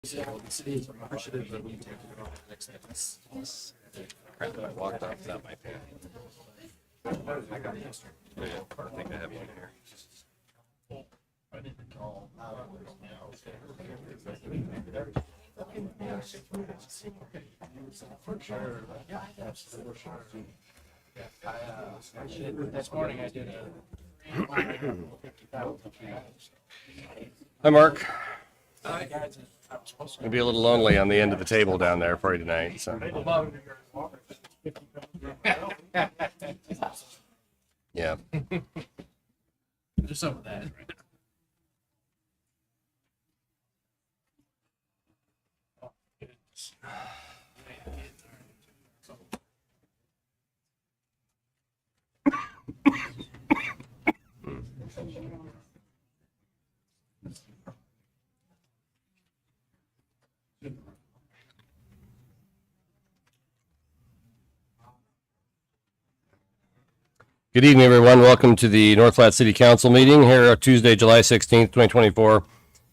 city appreciative that we take it on the next steps. Crap, I walked off without my pen. I got it. Yeah, I think I have one here. This morning I did Hi, Mark. a. It'll be a little lonely on the end of the table down there for you tonight. So. Yeah. There's some of that. Good evening, everyone. Welcome to the North Platte City Council meeting here on Tuesday, July 16th, 2024.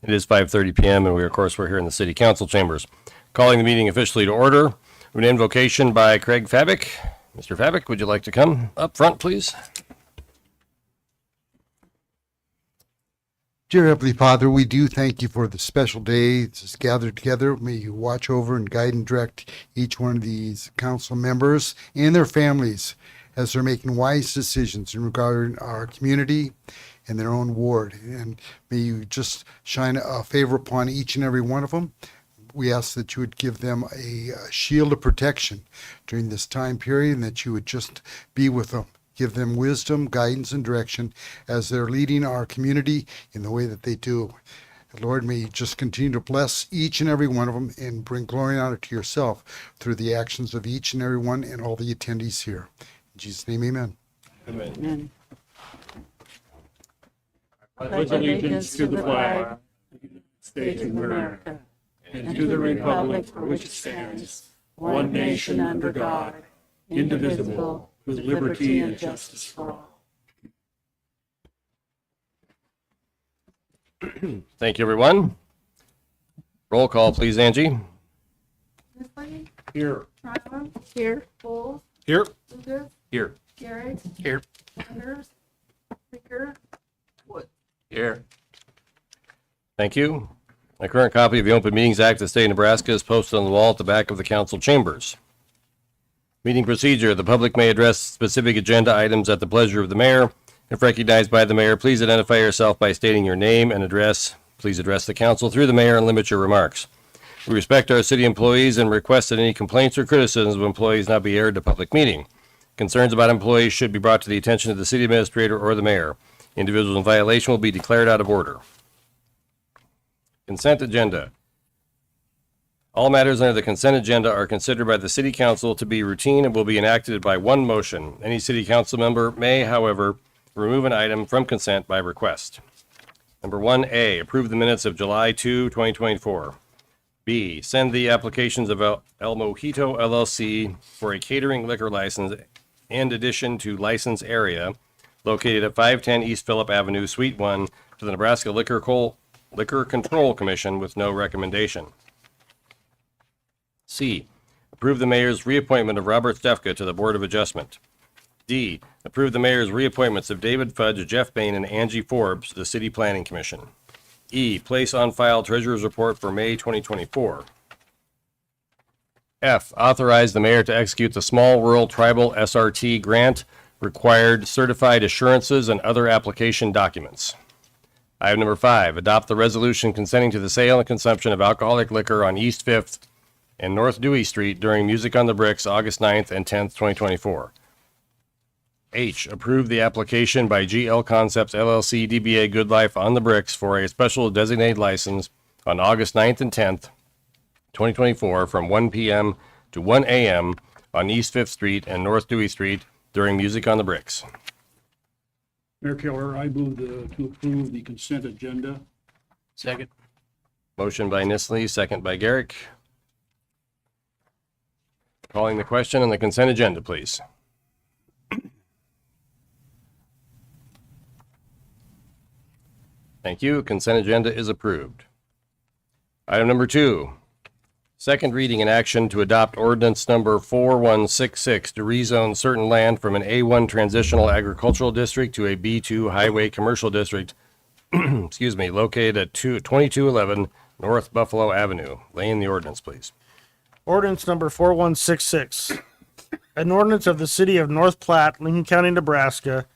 It is 5:30 p.m. and we're here in the City Council chambers. Calling the meeting officially to order. An invocation by Craig Fabick. Mr. Fabick, would you like to come up front, please? Dear Heavenly Father, we do thank you for the special day that's gathered together. May you watch over and guide and direct each one of these council members and their families as they're making wise decisions in regard to our community and their own ward. And may you just shine a favor upon each and every one of them. We ask that you would give them a shield of protection during this time period and that you would just be with them. Give them wisdom, guidance, and direction as they're leading our community in the way that they do. Lord, may you just continue to bless each and every one of them and bring glory and honor to yourself through the actions of each and every one and all the attendees here. In Jesus' name, amen. Amen. I pledge allegiance to the flag of the United States of America and to the republic for which it stands, one nation under God, indivisible, with liberty and justice for all. Thank you, everyone. Roll call, please, Angie. Mifflin, Here. Tryon, here, Bull, Here. Lucas, Here. Garrett, Here. Sanders, Baker, Wood. Here. Thank you. A current copy of the Open Meetings Act of the State of Nebraska is posted on the wall at the back of the council chambers. Meeting procedure. The public may address specific agenda items at the pleasure of the mayor. If recognized by the mayor, please identify yourself by stating your name and address. Please address the council through the mayor and limit your remarks. We respect our city employees and request that any complaints or criticisms of employees not be aired at a public meeting. Concerns about employees should be brought to the attention of the city administrator or the mayor. Individuals in violation will be declared out of order. Consent agenda. All matters under the consent agenda are considered by the city council to be routine and will be enacted by one motion. Any city council member may, however, remove an item from consent by request. Number 1A, approve the minutes of July 2, 2024. B, send the applications of El Mojito LLC for a catering liquor license and addition to license area located at 510 East Phillip Avenue, Suite 1 to the Nebraska Liquor Control Commission with no recommendation. C, approve the mayor's reappointment of Robert Stefka to the Board of Adjustment. D, approve the mayor's reappointments of David Fudge, Jeff Bain, and Angie Forbes to the City Planning Commission. E, place on file Treasurer's Report for May 2024. F, authorize the mayor to execute the Small Rural Tribal SRT grant required certified assurances and other application documents. Item number 5, adopt the resolution consenting to the sale and consumption of alcoholic liquor on East 5th and North Dewey Street during Music on the Bricks, August 9th and 10th, 2024. H, approve the application by GL Concepts LLC DBA Good Life on the Bricks for a special designated license on August 9th and 10th, 2024 from 1 p.m. to 1 a.m. on East 5th Street and North Dewey Street during Music on the Bricks. Mayor Keller, I move to approve the consent agenda. Second. Motion by Nisley, second by Garrick. Calling the question on the consent agenda, please. Thank you. Consent agenda is approved. Item number 2, second reading and action to adopt ordinance number 4166 to rezone certain land from an A1 transitional agricultural district to a B2 highway commercial district, located at 2211 North Buffalo Avenue. Lane, the ordinance, please. Ordinance number 4166. An ordinance of the City of North Platte, Lincoln County, Nebraska,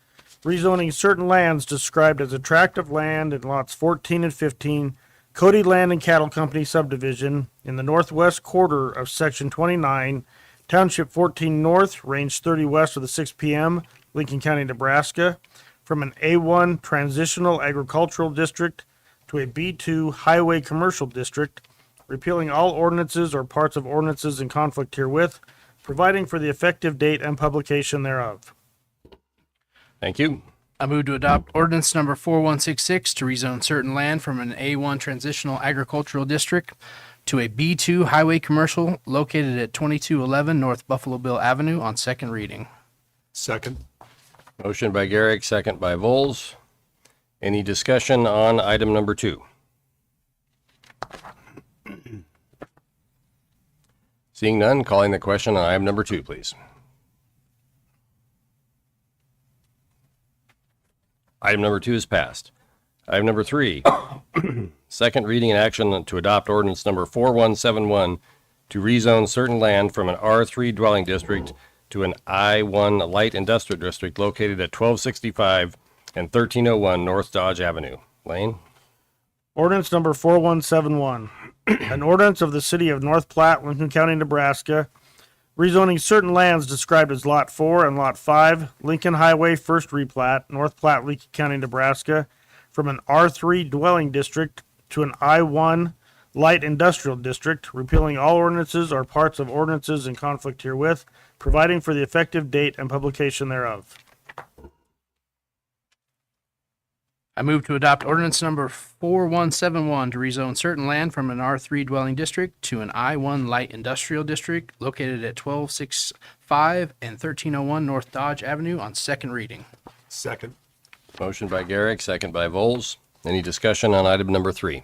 rezoning certain lands described as a tract of land in lots 14 and 15, Cody Land and Cattle Company subdivision in the northwest quarter of Section 29, Township 14 North, Range 30 west of the 6 p.m., Lincoln County, Nebraska, from an A1 transitional agricultural district to a B2 highway commercial district, repealing all ordinances or parts of ordinances in conflict herewith, providing for the effective date and publication thereof. Thank you. I move to adopt ordinance number 4166 to rezone certain land from an A1 transitional agricultural district to a B2 highway commercial located at 2211 North Buffalo Bill Avenue on second reading. Second. Motion by Garrick, second by Vols. Any discussion on item number 2? Seeing none, calling the question on item number 2, please. Item number 2 is passed. Item number 3, second reading and action to adopt ordinance number 4171 to rezone certain land from an R3 dwelling district to an I1 light industrial district located at 1265 and 1301 North Dodge Avenue. Lane? Ordinance number 4171. An ordinance of the City of North Platte, Lincoln County, Nebraska, rezoning certain lands described as Lot 4 and Lot 5, Lincoln Highway First Replat, North Platte, Lincoln County, Nebraska, from an R3 dwelling district to an I1 light industrial district, repealing all ordinances or parts of ordinances in conflict herewith, providing for the effective date and publication thereof. I move to adopt ordinance number 4171 to rezone certain land from an R3 dwelling district to an I1 light industrial district located at 1265 and 1301 North Dodge Avenue on second reading. Second. Motion by Garrick, second by Vols. Any discussion on item number 3?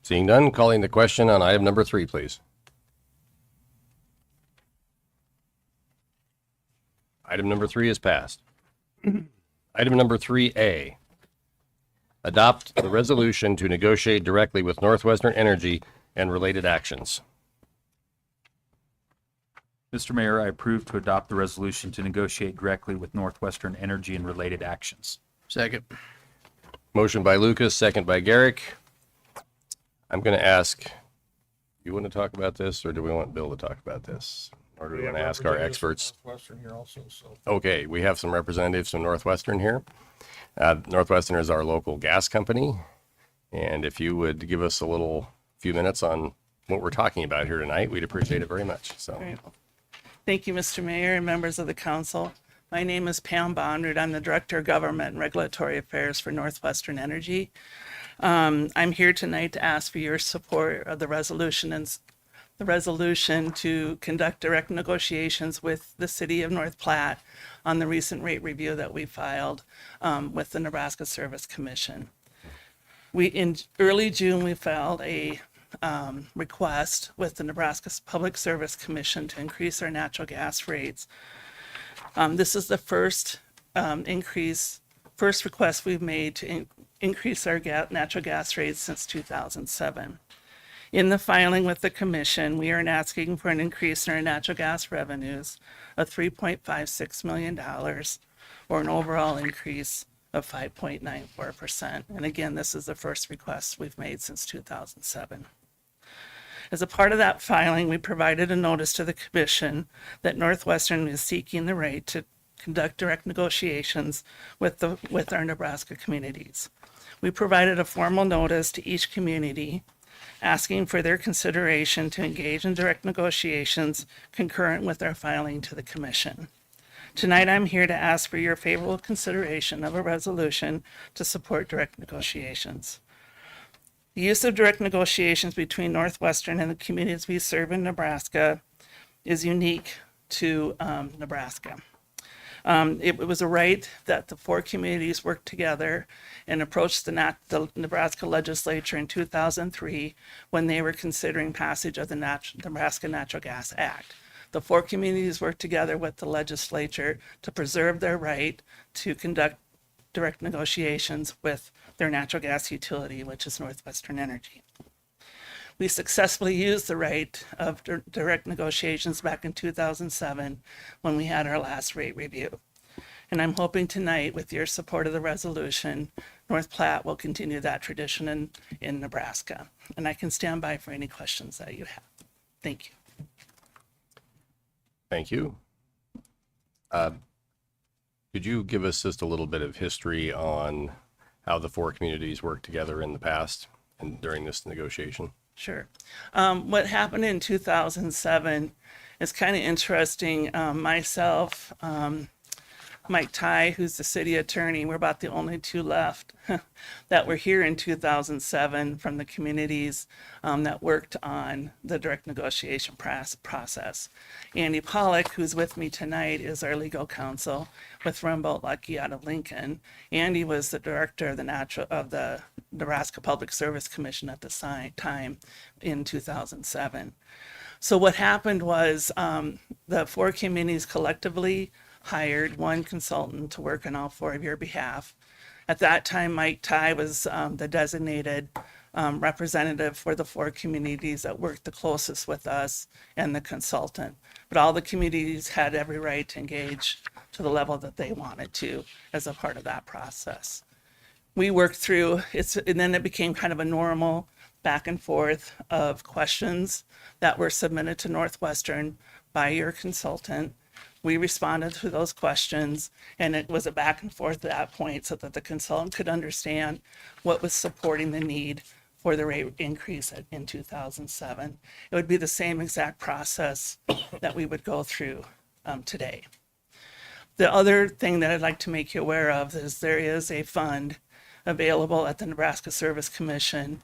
Seeing none, calling the question on item number 3, please. Item number 3 is passed. Item number 3A. Adopt the resolution to negotiate directly with Northwestern Energy and related actions. Mr. Mayor, I approve to adopt the resolution to negotiate directly with Northwestern Energy and related actions. Second. Motion by Lucas, second by Garrick. I'm going to ask, you want to talk about this, or do we want Bill to talk about this? Or do we want to ask our experts? Northwestern here also, so. Okay, we have some representatives from Northwestern here. Northwestern is our local gas company. And if you would give us a few minutes on what we're talking about here tonight, we'd appreciate it very much. So, Great. Thank you, Mr. Mayor and members of the council. My name is Pam Bondrud. I'm the Director of Government and Regulatory Affairs for Northwestern Energy. I'm here tonight to ask for your support of the resolution to conduct direct negotiations with the City of North Platte on the recent rate review that we filed with the Nebraska Service Commission. In early June, we filed a request with the Nebraska Public Service Commission to increase our natural gas rates. This is the first request we've made to increase our natural gas rates since 2007. In the filing with the commission, we are asking for an increase in our natural gas revenues of $3.56 million, or an overall increase of 5.94%. And again, this is the first request we've made since 2007. As a part of that filing, we provided a notice to the commission that Northwestern is seeking the right to conduct direct negotiations with our Nebraska communities. We provided a formal notice to each community asking for their consideration to engage in direct negotiations concurrent with our filing to the commission. Tonight, I'm here to ask for your favorable consideration of a resolution to support direct negotiations. The use of direct negotiations between Northwestern and the communities we serve in Nebraska is unique to Nebraska. It was a right that the four communities worked together and approached the Nebraska legislature in 2003 when they were considering passage of the Nebraska Natural Gas Act. The four communities worked together with the legislature to preserve their right to conduct direct negotiations with their natural gas utility, which is Northwestern Energy. We successfully used the right of direct negotiations back in 2007 when we had our last rate review. And I'm hoping tonight, with your support of the resolution, North Platte will continue that tradition in Nebraska. And I can stand by for any questions that you have. Thank you. Thank you. Could you give us just a little bit of history on how the four communities worked together in the past and during this negotiation? Sure. What happened in 2007 is kind of interesting. Myself, Mike Ty, who's the city attorney, we're about the only two left that were here in 2007 from the communities that worked on the direct negotiation process. Andy Pollock, who's with me tonight, is our legal counsel with Rumbold Lucky out of Lincoln. Andy was the director of the Nebraska Public Service Commission at the time in 2007. So what happened was the four communities collectively hired one consultant to work on all four of your behalf. At that time, Mike Ty was the designated representative for the four communities that worked the closest with us and the consultant. But all the communities had every right to engage to the level that they wanted to as a part of that process. We worked through it, and then it became kind of a normal back and forth of questions that were submitted to Northwestern by your consultant. We responded to those questions, and it was a back and forth at that point so that the consultant could understand what was supporting the need for the rate increase in 2007. It would be the same exact process that we would go through today. The other thing that I'd like to make you aware of is there is a fund available at the Nebraska Service Commission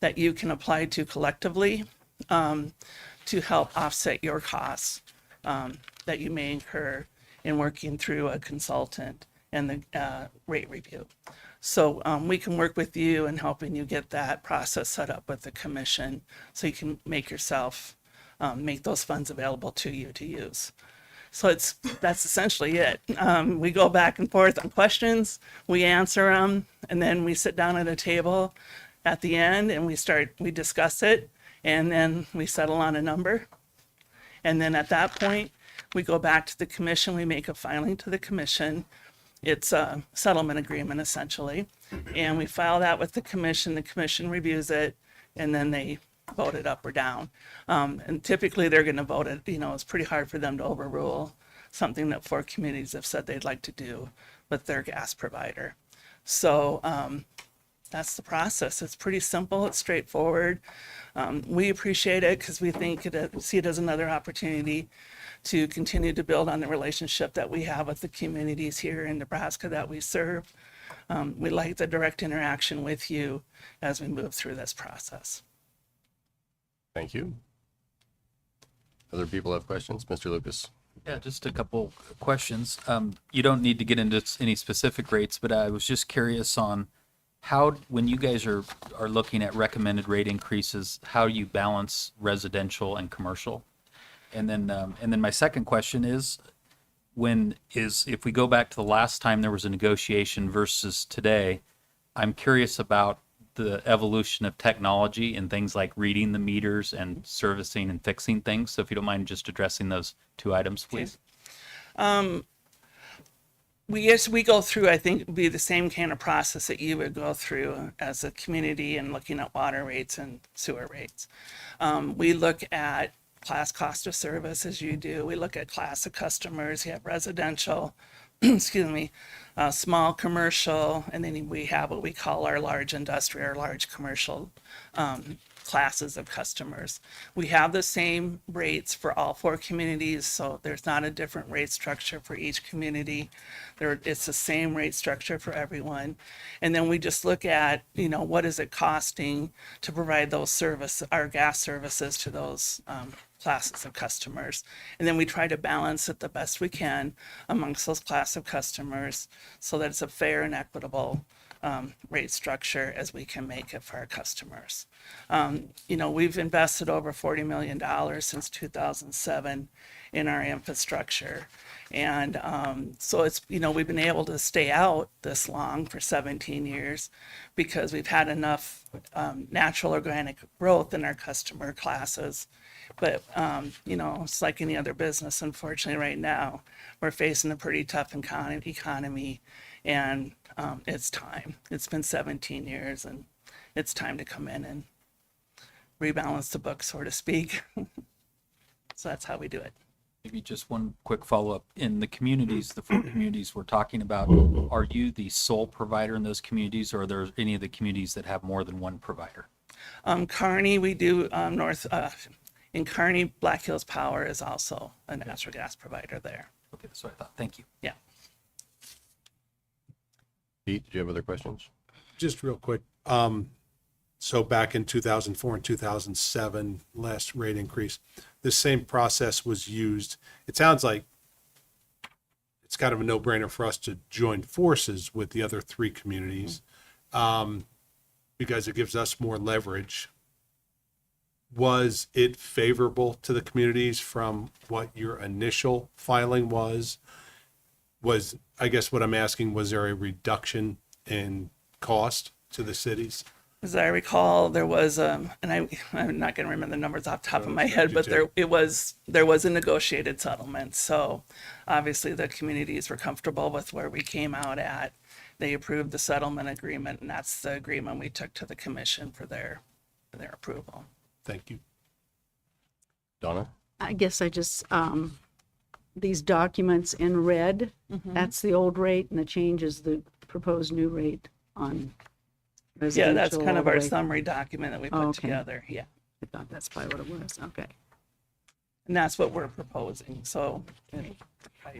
that you can apply to collectively to help offset your costs that you may incur in working through a consultant and the rate review. So we can work with you in helping you get that process set up with the commission so you can make yourself, make those funds available to you to use. So that's essentially it. We go back and forth on questions, we answer them, and then we sit down at a table at the end and we discuss it, and then we settle on a number. And then at that point, we go back to the commission, we make a filing to the commission. It's a settlement agreement essentially. And we file that with the commission reviews it, and then they vote it up or down. And typically they're gonna vote it, it's pretty hard for them to overrule something that four communities have said they'd like to do with their gas provider. So that's the process. It's pretty simple, it's straightforward. We appreciate it because we see it as another opportunity to continue to build on the relationship that we have with the communities here in Nebraska that we serve. We like the direct interaction with you as we move through this process. Thank you. Other people have questions? Mr. Lucas? Yeah, just a couple questions. You don't need to get into any specific rates, but I was just curious on how, when you guys are looking at recommended rate increases, how you balance residential and commercial? And then my second question is, if we go back to the last time there was a negotiation versus today, I'm curious about the evolution of technology and things like reading the meters and servicing and fixing things. So if you don't mind just addressing those two items, please. We go through, I think, be the same kind of process that you would go through as a community and looking at water rates and sewer rates. We look at class cost of service as you do. We look at class of customers. You have residential, small commercial, and then we have what we call our large industrial or large commercial classes of customers. We have the same rates for all 4 communities, so there's not a different rate structure for each community. It's the same rate structure for everyone. And then we just look at, what is it costing to provide our gas services to those classes of customers. And then we try to balance it the best we can amongst those class of customers so that it's a fair and equitable rate structure as we can make it for our customers. We've invested over $40 million since 2007 in our infrastructure. And so we've been able to stay out this long for 17 years because we've had enough natural organic growth in our customer classes. But, it's like any other business, unfortunately, right now, we're facing a pretty tough economy, and it's time. It's been 17 years, and it's time to come in and rebalance the book, so to speak. So that's how we do it. Maybe just one quick follow-up. In the communities, the 4 communities we're talking about, are you the sole provider in those communities, or are there any of the communities that have more than one provider? Kearney, we do in Kearney, Black Hills Power is also a natural gas provider there. Okay, that's what I thought. Thank you. Yeah. Pete, did you have other questions? Just real quick. So back in 2004 and 2007, last rate increase, the same process was used. It sounds like it's kind of a no-brainer for us to join forces with the other 3 communities because it gives us more leverage. Was it favorable to the communities from what your initial filing was? I guess what I'm asking, was there a reduction in cost to the cities? As I recall, there was, and I'm not going to remember the numbers off the top of my head, but there was a negotiated settlement. So obviously the communities were comfortable with where we came out at. They approved the settlement agreement, and that's the agreement we took to the commission for their approval. Thank you. Donna? I guess I just, these documents in red, that's the old rate, and the change is the proposed new rate on residential. Yeah, that's kind of our all the way- summary document that we put Okay. together. Yeah. I thought that's probably what it was. Okay. And that's what we're proposing. So.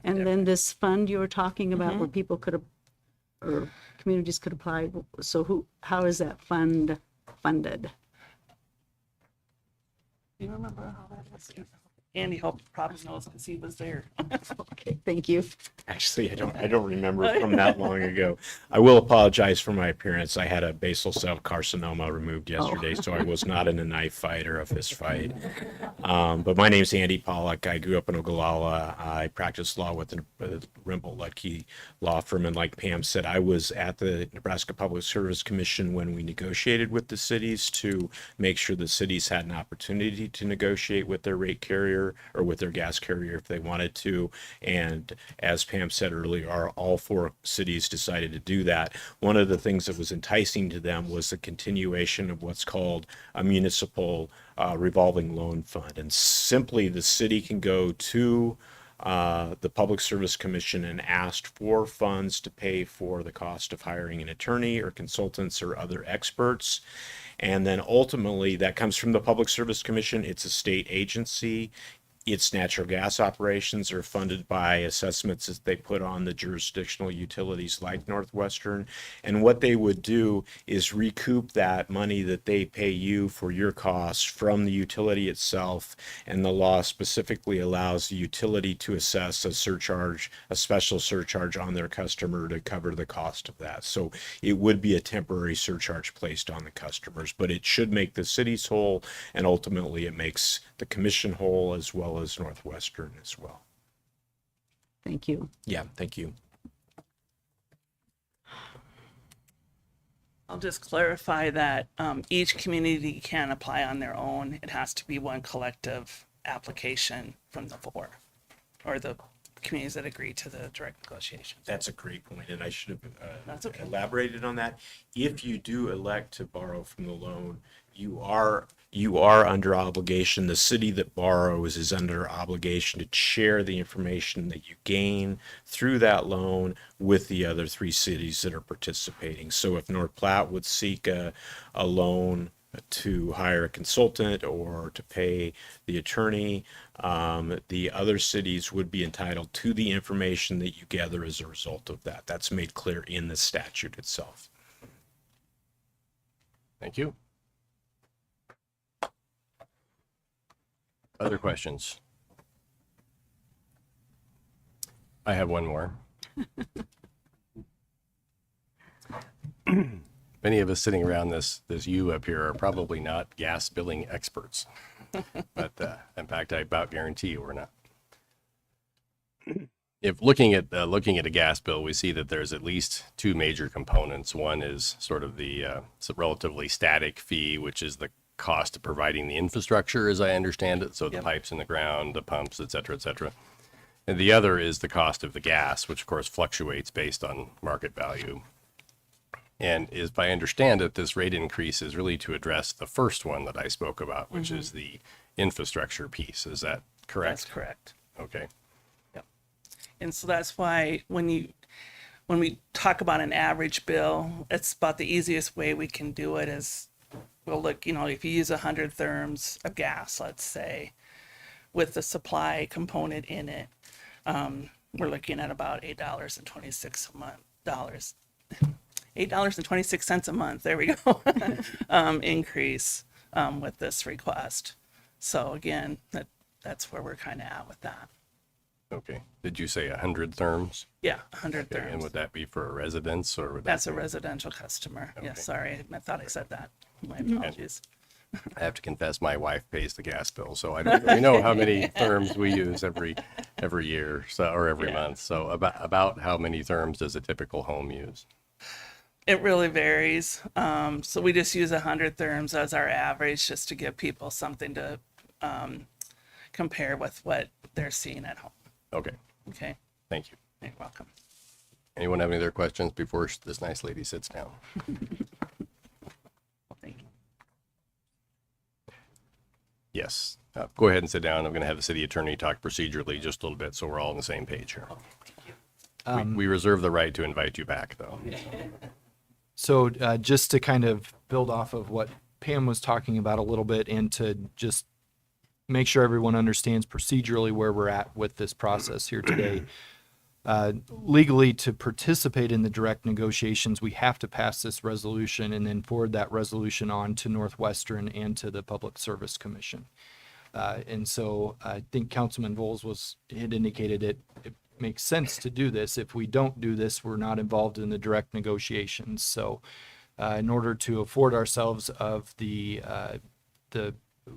And then this fund you were talking about where people could, or communities could apply. So how is that fund funded? Do you remember how that was? Andy Hope probably knows because he was there. Okay, thank you. Actually, I don't remember from that long ago. I will apologize for my appearance. I had a basal cell carcinoma removed yesterday, so I was not in a knife fight or a fist fight. But my name's Andy Pollock. I grew up in Ogallala. I practiced law with the Rimple Lutke law firm, and like Pam said, I was at the Nebraska Public Service Commission when we negotiated with the cities to make sure the cities had an opportunity to negotiate with their rate carrier or with their gas carrier if they wanted to. And as Pam said earlier, all 4 cities decided to do that. One of the things that was enticing to them was the continuation of what's called a municipal revolving loan fund. And simply the city can go to the Public Service Commission and asked for funds to pay for the cost of hiring an attorney or consultants or other experts. And then ultimately that comes from the Public Service Commission. It's a state agency. Its natural gas operations are funded by assessments that they put on the jurisdictional utilities like Northwestern. And what they would do is recoup that money that they pay you for your costs from the utility itself. And the law specifically allows the utility to assess a surcharge, a special surcharge on their customer to cover the cost of that. So it would be a temporary surcharge placed on the customers, but it should make the cities whole, and ultimately it makes the commission whole as well as Northwestern as well. Thank you. Yeah, thank you. I'll just clarify that each community can apply on their own. It has to be one collective application from the 4 or the communities that agree to the direct negotiations. That's a great point, and I should That's have okay. elaborated on that. If you do elect to borrow from the loan, you are under obligation. The city that borrows is under obligation to share the information that you gain through that loan with the other 3 cities that are participating. So if North Platte would seek a loan to hire a consultant or to pay the attorney. The other cities would be entitled to the information that you gather as a result of that. That's made clear in the statute itself. Thank you. Other questions? I have one more. Many of us sitting around this U up here are probably not gas billing experts, but in fact, I about guarantee we're not. If looking at a gas bill, we see that there's at least two major components. One is sort of the it's a relatively static fee, which is the cost of providing the infrastructure, as I understand it. So the pipes in the ground, the pumps, et cetera, et cetera. And the other is the cost of the gas, which of course fluctuates based on market value. And if I understand it, this rate increase is really to address the first one that I spoke about, which is the infrastructure piece. Is that correct? That's correct. Okay. And so that's why when we talk about an average bill, it's about the easiest way we can do it is, we'll look, if you use 100 therms of gas, let's say, with the supply component in it, we're looking at about $8.26 a month. $8.26 a month. There we go. Increase with this request. So again, that's where we're kind of at with that. Okay. Did you say 100 therms? Yeah, 100 Okay. therms. And would that be for a residence or would That's that a be- residential customer. Okay. Yes, sorry. I thought I said that. My apologies. I have to confess, my wife pays the gas bill, so I don't really know how many therms we use every year, or every month. So about how many therms does a typical home use? It really varies. So we just use 100 therms as our average just to give people something to compare with what they're seeing at home. Okay. Okay, Thank you. you're welcome. Anyone have any other questions before this nice lady sits down? Thank you. Yes. Go ahead and sit down. I'm going to have the city attorney talk procedurally just a little bit so we're all on the same page here. We reserve the right to invite you back, though. So just to kind of build off of what Pam was talking about a little bit and to just make sure everyone understands procedurally where we're at with this process here today. Legally, to participate in the direct negotiations, we have to pass this resolution and then forward that resolution on to Northwestern and to the Public Service Commission. And so I think Councilman Voles had indicated it makes sense to do this. If we don't do this, we're not involved in the direct negotiations. So in order to afford ourselves of the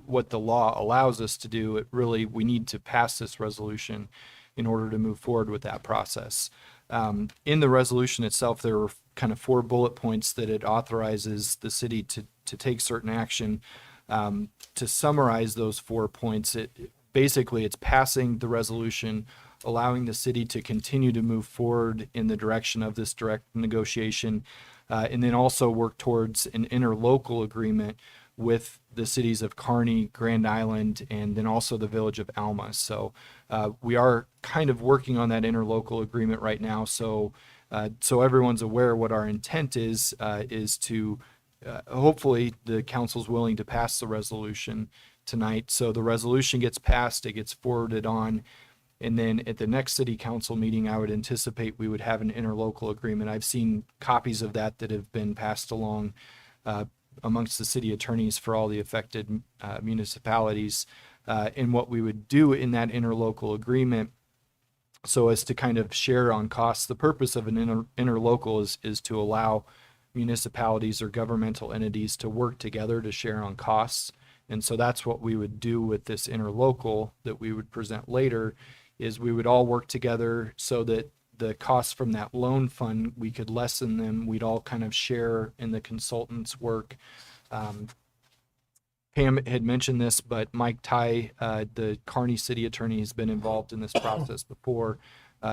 what the law allows us to do, we need to pass this resolution in order to move forward with that process. In the resolution itself, there were kind of 4 bullet points that it authorizes the city to take certain action. To summarize those 4 points, it's passing the resolution, allowing the city to continue to move forward in the direction of this direct negotiation, and then also work towards an interlocal agreement with the cities of Kearney, Grand Island, and then also the village of Alma. So we are kind of working on that interlocal agreement right now. So everyone's aware what our intent is to hopefully the council's willing to pass the resolution tonight. So the resolution gets passed, it gets forwarded on, and then at the next city council meeting, I would anticipate we would have an interlocal agreement. I've seen copies of that have been passed along amongst the city attorneys for all the affected municipalities. And what we would do in that interlocal agreement, so as to kind of share on costs, the purpose of an interlocal is to allow municipalities or governmental entities to work together to share on costs. And so that's what we would do with this interlocal that we would present later, is we would all work together so that the costs from that loan fund, we could lessen them. We'd all kind of share in the consultant's work. Pam had mentioned this, but Mike Ty, the Kearney city attorney, has been involved in this process before.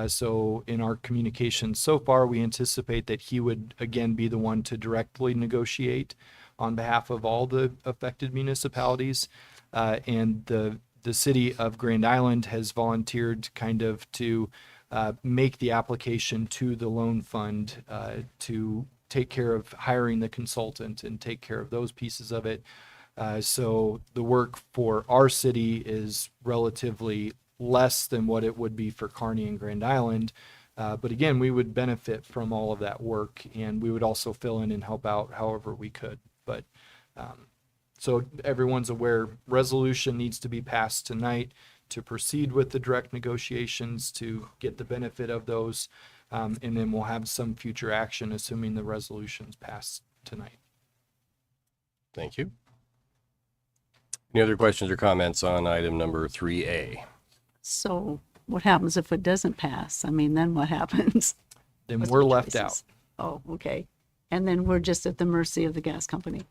So in our communications so far, we anticipate that he would again be the one to directly negotiate on behalf of all the affected municipalities. And the city of Grand Island has volunteered kind of to make the application to the loan fund to take care of hiring the consultant and take care of those pieces of it. So the work for our city is relatively less than what it would be for Kearney and Grand Island. But again, we would benefit from all of that work, and we would also fill in and help out however we could. But so everyone's aware, resolution needs to be passed tonight to proceed with the direct negotiations to get the benefit of those. And then we'll have some future action, assuming the resolution's passed tonight. Thank you. Any other questions or comments on item number 3A? So what happens if it doesn't pass? I mean, then what happens? Then What's we're the left choices? out. Oh, okay. And then we're just at the mercy of the gas company.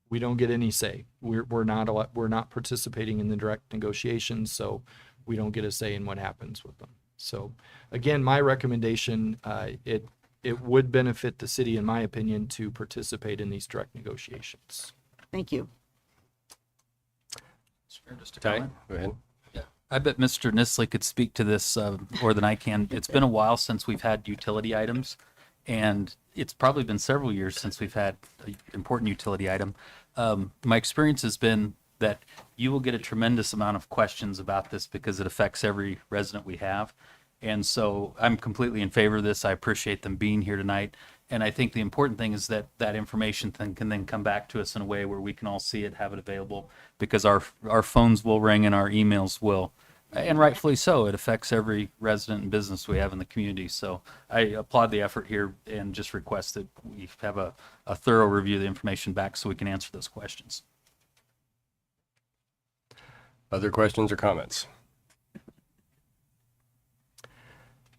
We don't get any say. We're not participating in the direct negotiations, so we don't get a say in what happens with them. So again, my recommendation, it would benefit the city, in my opinion, to participate in these direct negotiations. Thank you. Just a Ty, comment. go ahead. I bet Mr. Nisley could speak to this more than I can. It's been a while since we've had utility items, and it's probably been several years since we've had an important utility item. My experience has been that you will get a tremendous amount of questions about this because it affects every resident we have. And so I'm completely in favor of this. I appreciate them being here tonight. And I think the important thing is that that information can then come back to us in a way where we can all see it, have it available, because our phones will ring and our emails will. And rightfully so. It affects every resident and business we have in the community. So I applaud the effort here and just request that we have a thorough review of the information back so we can answer those questions. Other questions or comments?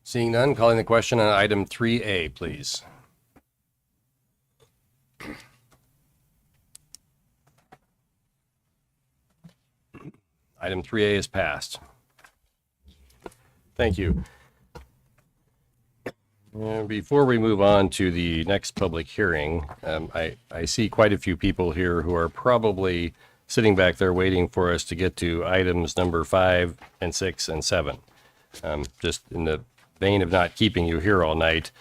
Seeing none, calling the question on item 3A, please. Item 3A is passed. Thank you. Before we move on to the next public hearing, I see quite a few people here who are probably sitting back there waiting for us to get to items number 5 and 6 and 7. Just in the vein of not keeping you here all night,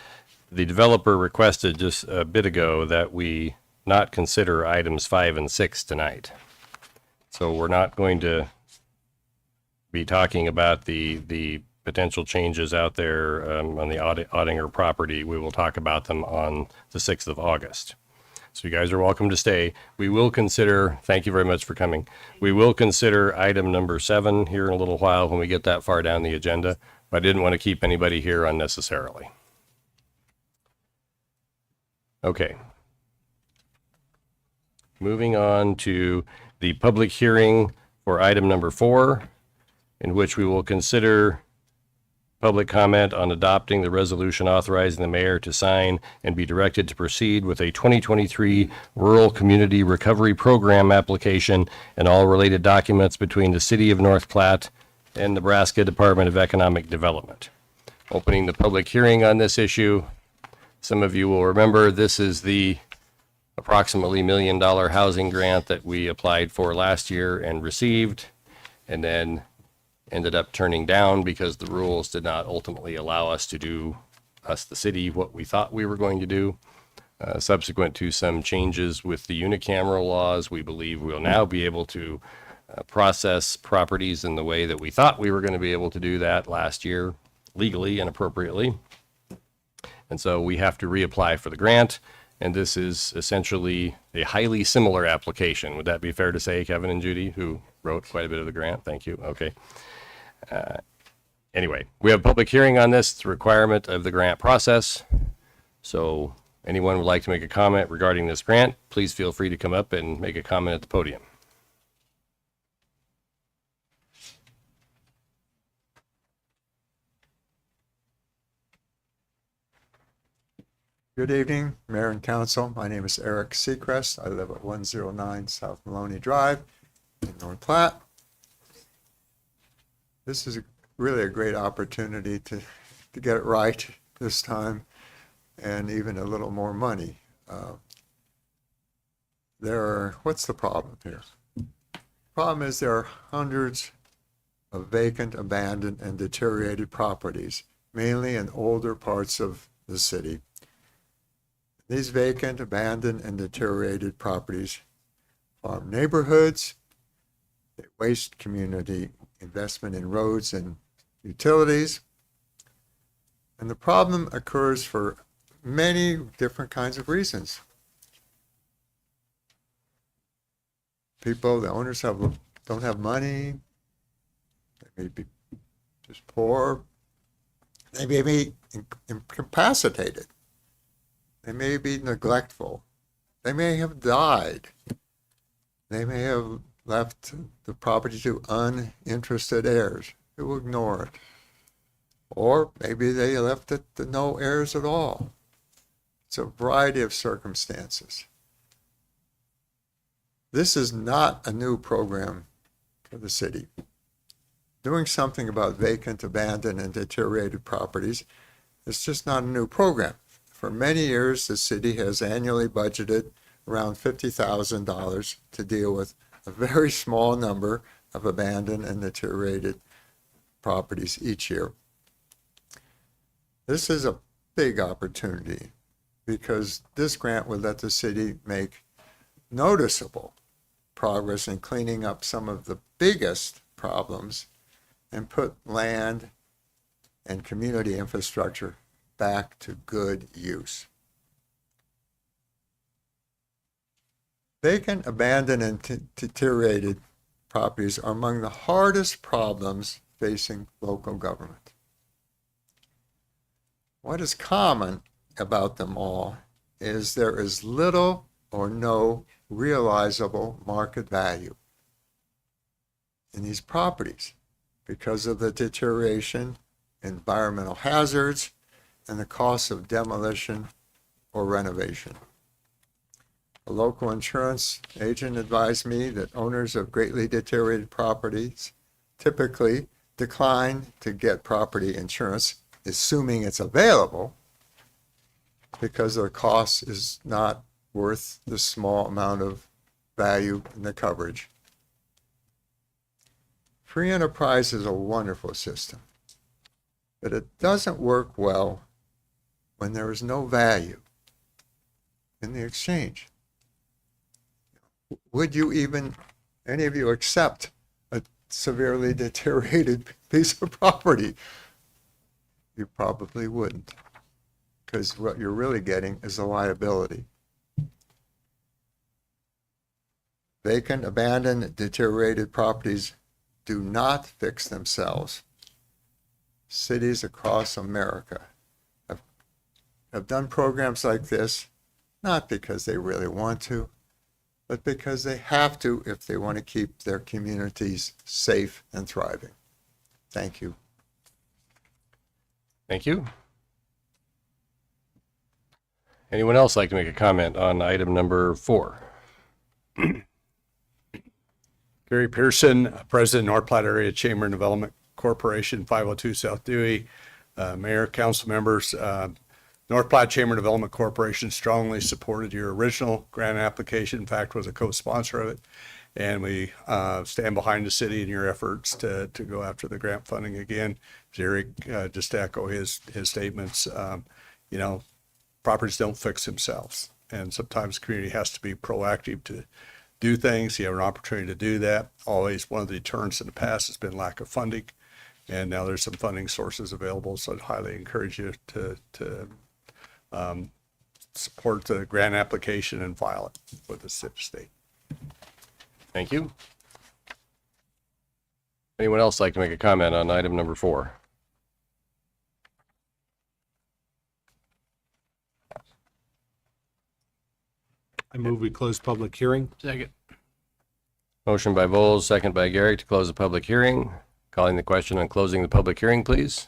the developer requested just a bit ago that we not consider items 5 and 6 tonight. So we're not going to be talking about the potential changes out there on the Ottinger property. We will talk about them on the 6th of August. So you guys are welcome to stay. We will consider, thank you very much for coming. We will consider item number 7 here in a little while when we get that far down the agenda, but I didn't want to keep anybody here unnecessarily. Okay. Moving on to the public hearing for item number 4, in which we will consider public comment on adopting the resolution authorizing the mayor to sign and be directed to proceed with a 2023 Rural Community Recovery Program application and all related documents between the City of North Platte and Nebraska Department of Economic Development. Opening the public hearing on this issue, some of you will remember this is the approximately $1 million housing grant that we applied for last year and received, and then ended up turning down because the rules did not ultimately allow us to do, the city, what we thought we were going to do. Subsequent to some changes with the unicameral laws, we believe we'll now be able to process properties in the way that we thought we were going to be able to do that last year, legally and appropriately. And so we have to reapply for the grant. And this is essentially a highly similar application. Would that be fair to say, Kevin and Judy, who wrote quite a bit of the grant? Thank you. Okay. Anyway, we have a public hearing on this. It's a requirement of the grant process. So anyone would like to make a comment regarding this grant, please feel free to come up and make a comment at the podium. Good evening, Mayor and Council. My name is Eric Seacrest. I live at 109 South Maloney Drive in North Platte. This is really a great opportunity to get it right this time, and even a little more money. What's the problem here? Problem is there are hundreds of vacant, abandoned, and deteriorated properties, mainly in older parts of the city. These vacant, abandoned, and deteriorated properties farm neighborhoods. They waste community investment in roads and utilities. And the problem occurs for many different kinds of reasons. People, the owners don't have money. They may be just poor. They may be incapacitated. They may be neglectful. They may have died. They may have left the property to uninterested heirs who will ignore it. Or maybe they left it to no heirs at all. It's a variety of circumstances. This is not a new program for the city. Doing something about vacant, abandoned, and deteriorated properties is just not a new program. For many years, the city has annually budgeted around $50,000 to deal with a very small number of abandoned and deteriorated properties each year. This is a big opportunity because this grant would let the city make noticeable progress in cleaning up some of the biggest problems and put land and community infrastructure back to good use. Vacant, abandoned, and deteriorated properties are among the hardest problems facing local government. What is common about them all is there is little or no realizable market value in these properties because of the deterioration, environmental hazards, and the cost of demolition or renovation. A local insurance agent advised me that owners of greatly deteriorated properties typically decline to get property insurance, assuming it's available, because their cost is not worth the small amount of value in the coverage. Free enterprise is a wonderful system, but it doesn't work well when there is no value in the exchange. Would you even, any of you, accept a severely deteriorated piece of property? You probably wouldn't, because what you're really getting is a liability. Vacant, abandoned, deteriorated properties do not fix themselves. Cities across America have done programs like this, not because they really want to, but because they have to if they want to keep their communities safe and thriving. Thank you. Thank you. Anyone else like to make a comment on item number 4? Gary Pearson, President, North Platte Area Chamber and Development Corporation, 502 South Dewey. Mayor, council members, North Platte Chamber and Development Corporation strongly supported your original grant application. In fact, was a co-sponsor of it. And we stand behind the city in your efforts to go after the grant funding again. Eric, just to echo his statements, you know, properties don't fix themselves. And sometimes the community has to be proactive to do things. You have an opportunity to do that. Always one of the deterrents in the past has been lack of funding. And now there's some funding sources available. So I'd highly encourage you to support the grant application and file it with the state. Thank you. Anyone else like to make a comment on item number 4? I move we close public hearing. Second. Motion by Vols, second by Garrick to close the public hearing. Calling the question on closing the public hearing, please.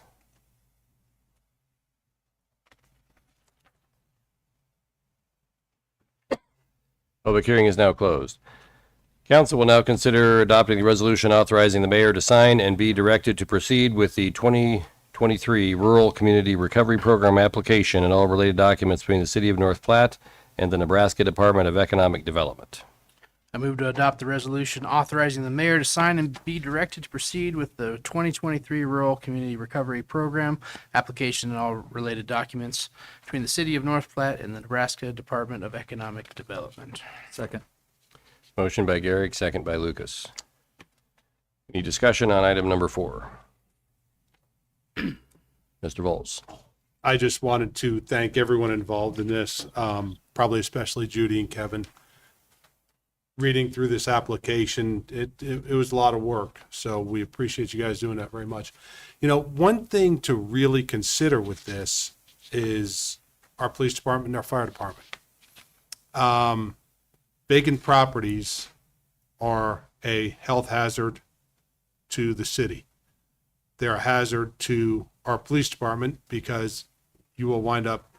Public hearing is now closed. Council will now consider adopting the resolution authorizing the mayor to sign and be directed to proceed with the 2023 Rural Community Recovery Program application and all related documents between the City of North Platte and the Nebraska Department of Economic Development. I move to adopt the resolution authorizing the mayor to sign and be directed to proceed with the 2023 Rural Community Recovery Program application and all related documents between the city of North Platte and the Nebraska Department of Economic Development. Second. Motion by Garrick, second by Lucas. Any discussion on item number 4? Mr. Volz. I just wanted to thank everyone involved in this, probably especially Judy and Kevin. Reading through this application, it was a lot of work, so we appreciate you guys doing that very much. You know, one thing to really consider with this is our police department and our fire department. Vacant properties are a health hazard to the city. They're a hazard to our police department because you will wind up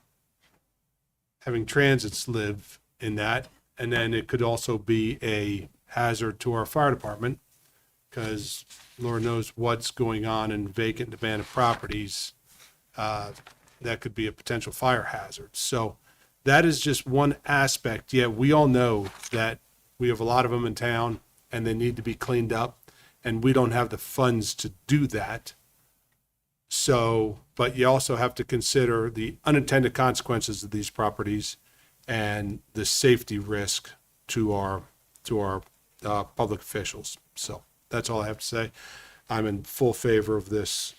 having transits live in that. And then it could also be a hazard to our fire department because Lord knows what's going on in vacant and abandoned properties. That could be a potential fire hazard. So that is just one aspect. Yeah, we all know that we have a lot of them in town and they need to be cleaned up, and we don't have the funds to do that. So, but you also have to consider the unintended consequences of these properties and the safety risk to our public officials. So that's all I have to say. I'm in full favor of this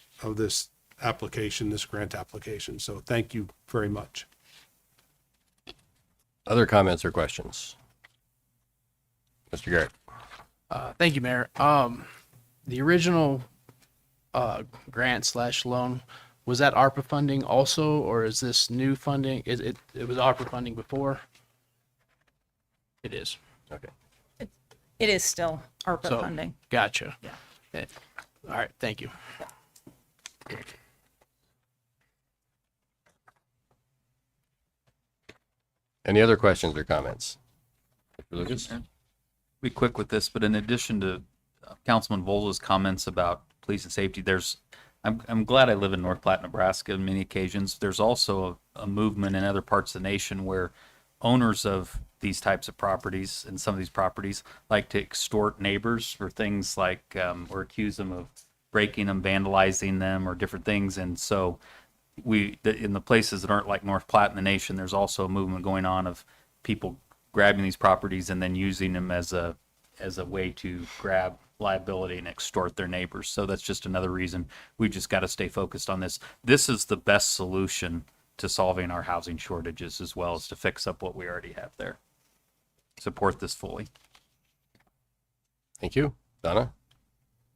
application, this grant application. So thank you very much. Other comments or questions? Mr. Garrett. Thank you, Mayor. The original grant / loan, was that ARPA funding also, or is this new funding? It was ARPA funding before? It is. Okay. It is still ARPA So, funding. Gotcha. Yeah. Okay. All right, thank you. Any other questions or comments? Mr. Lucas? Be quick with this, but in addition to Councilman Volza's comments about police and safety, I'm glad I live in North Platte, Nebraska on many occasions. There's also a movement in other parts of the nation where owners of these types of properties and some of these properties like to extort neighbors for things like, or accuse them of breaking them, vandalizing them, or different things. And so in the places that aren't like North Platte in the nation, there's also a movement going on of people grabbing these properties and then using them as a way to grab liability and extort their neighbors. So that's just another reason we've just got to stay focused on this. This is the best solution to solving our housing shortages, as well as to fix up what we already have there. Support this fully. Thank you. Donna?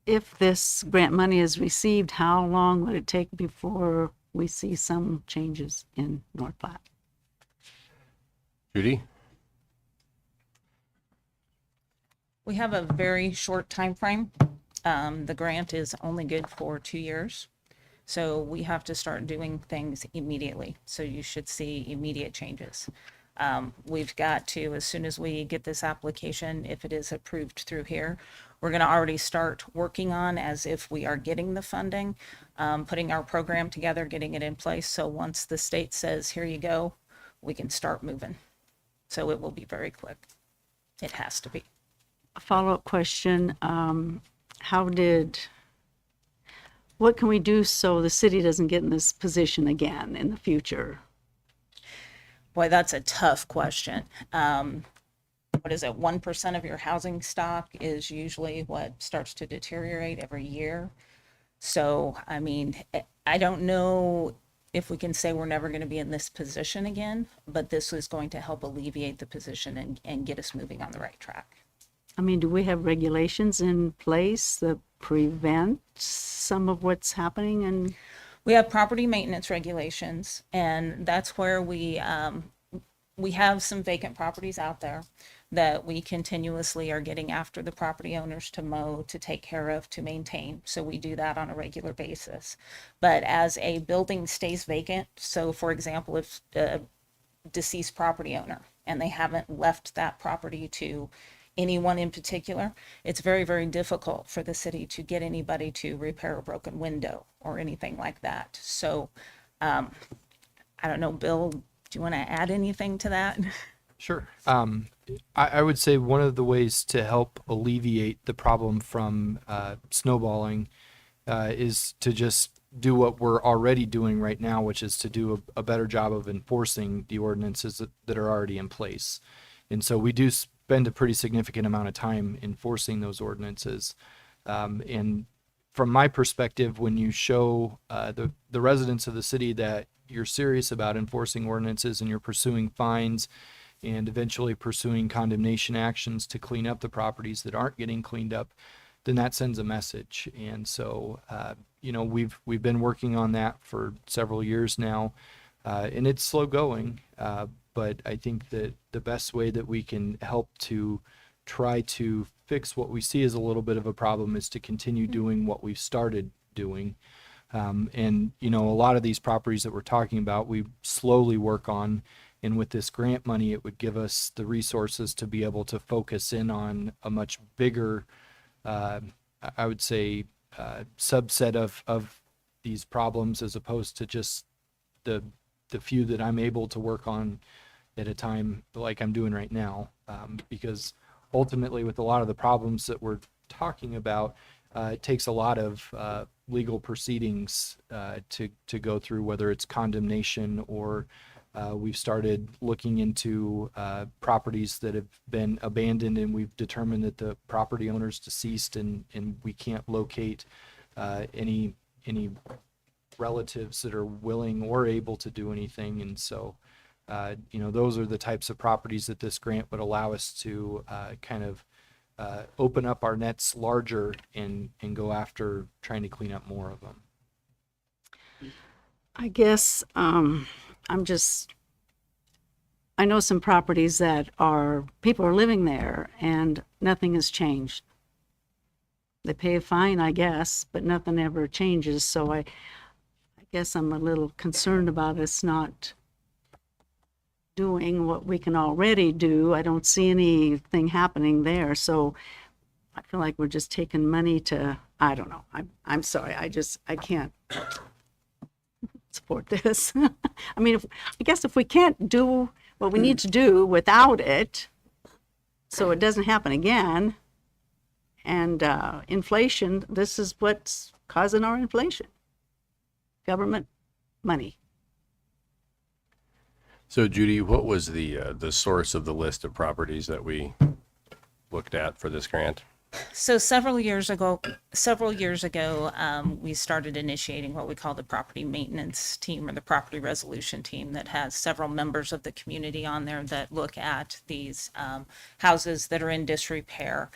If this grant money is received, how long would it take before we see some changes in North Platte? Judy? We have a very short time frame. The grant is only good for 2 years. So we have to start doing things immediately. So you should see immediate changes. We've got to, as soon as we get this application, if it is approved through here, we're going to already start working on as if we are getting the funding, putting our program together, getting it in place. So once the state says, here you go, we can start moving. So it will be very quick. It has to be. A follow-up question. What can we do so the city doesn't get in this position again in the future? Boy, that's a tough question. What is it? 1% of your housing stock is usually what starts to deteriorate every year. So, I mean, I don't know if we can say we're never going to be in this position again, but this is going to help alleviate the position and get us moving on the right track. I mean, do we have regulations in place that prevent some of what's happening? And we have property maintenance regulations, and that's where we have some vacant properties out there that we continuously are getting after the property owners to mow, to take care of, to maintain. So we do that on a regular basis. But as a building stays vacant, so for example, if a deceased property owner and they haven't left that property to anyone in particular, it's very, very difficult for the city to get anybody to repair a broken window or anything like that. So I don't know, Bill, do you want to add anything to that? Sure. I would say one of the ways to help alleviate the problem from snowballing is to just do what we're already doing right now, which is to do a better job of enforcing the ordinances that are already in place. And so we do spend a pretty significant amount of time enforcing those ordinances. And from my perspective, when you show the residents of the city that you're serious about enforcing ordinances and you're pursuing fines and eventually pursuing condemnation actions to clean up the properties that aren't getting cleaned up, then that sends a message. And so, we've been working on that for several years now, and it's slow going. But I think that the best way that we can help to try to fix what we see as a little bit of a problem is to continue doing what we've started doing. And a lot of these properties that we're talking about, we slowly work on. And with this grant money, it would give us the resources to be able to focus in on a much bigger, I would say, subset of these problems, as opposed to just the few that I'm able to work on at a time, like I'm doing right now. Because ultimately, with a lot of the problems that we're talking about, it takes a lot of legal proceedings to go through, whether it's condemnation or we've started looking into properties that have been abandoned, and we've determined that the property owner's deceased, and we can't locate any relatives that are willing or able to do anything. And so, those are the types of properties that this grant would allow us to kind of open up our nets larger and go after trying to clean up more of them. I guess I know some properties that people are living there and nothing has changed. They pay a fine, I guess, but nothing ever changes. So I guess I'm a little concerned about us not doing what we can already do. I don't see anything happening there. So I feel like we're just taking money to, I don't know. I'm sorry. I can't support this. I mean, I guess if we can't do what we need to do without it, so it doesn't happen again, and inflation, this is what's causing our inflation. Government money. So Judy, what was the source of the list of properties that we looked at for this grant? So several years ago, we started initiating what we call the property maintenance team, or the property resolution team, that has several members of the community on there that look at these houses that are in disrepair.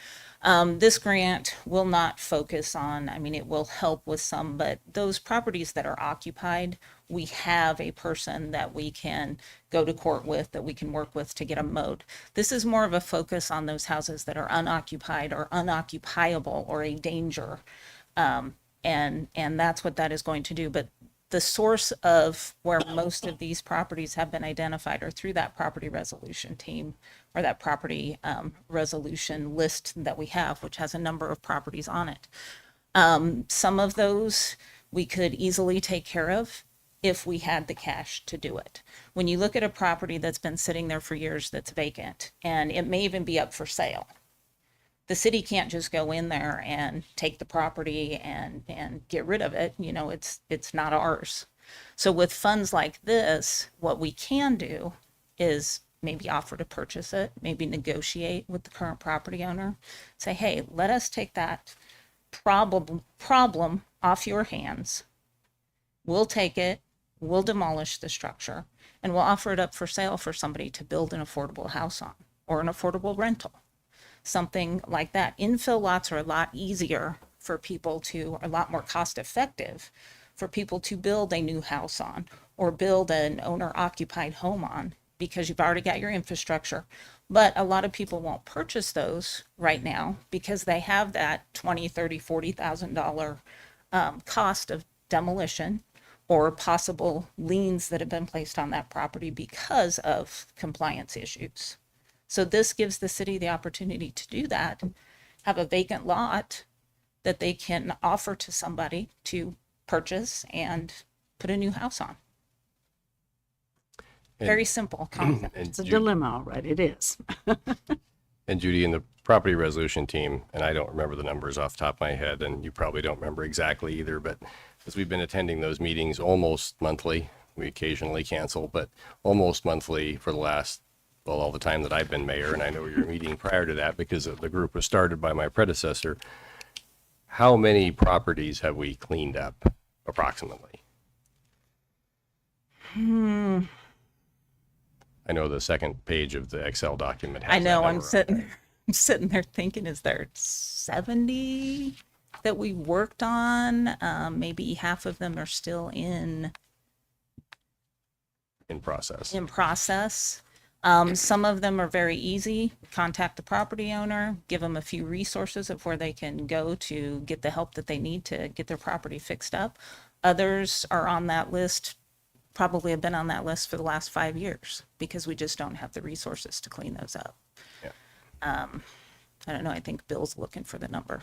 This grant will not focus on, it will help with some, but those properties that are occupied, we have a person that we can go to court with, that we can work with to get them mowed. This is more of a focus on those houses that are unoccupied or unoccupiable or a danger. And that's what that is going to do. But the source of where most of these properties have been identified are through that property resolution team, or that property resolution list that we have, which has a number of properties on it. Some of those we could easily take care of if we had the cash to do it. When you look at a property that's been sitting there for years that's vacant, and it may even be up for sale, the city can't just go in there and take the property and get rid of it. It's not ours. So with funds like this, what we can do is maybe offer to purchase it, maybe negotiate with the current property owner, say, hey, let us take that problem off your hands. We'll take it, we'll demolish the structure, and we'll offer it up for sale for somebody to build an affordable house on, or an affordable rental. Something like that. Infill lots are a lot easier for people to, a lot more cost effective for people to build a new house on, or build an owner occupied home on, because you've already got your infrastructure. But a lot of people won't purchase those right now because they have that $20,000, $30,000, $40,000 cost of demolition, or possible liens that have been placed on that property because of compliance issues. So this gives the city the opportunity to do that, have a vacant lot that they can offer to somebody to purchase and put a new house on. Very simple concept. And It's a Ju- dilemma, all right, it is. And Judy, in the property resolution team, and I don't remember the numbers off the top of my head, and you probably don't remember exactly either, but as we've been attending those meetings almost monthly, we occasionally cancel, but almost monthly for the last, well, all the time that I've been mayor, and I know you're meeting prior to that because the group was started by my predecessor. How many properties have we cleaned up approximately? I know the second page of the Excel document has I know, that I'm number on sitting, there. I'm sitting there thinking, is there 70 that we worked on? Maybe half of them are still in process. in process. Some of them are very easy. Contact the property owner, give them a few resources of where they can go to get the help that they need to get their property fixed up. Others are on that list, probably have been on that list for the last 5 years because we just don't have the resources to clean those up. Yeah. I don't know. I think Bill's looking for the number.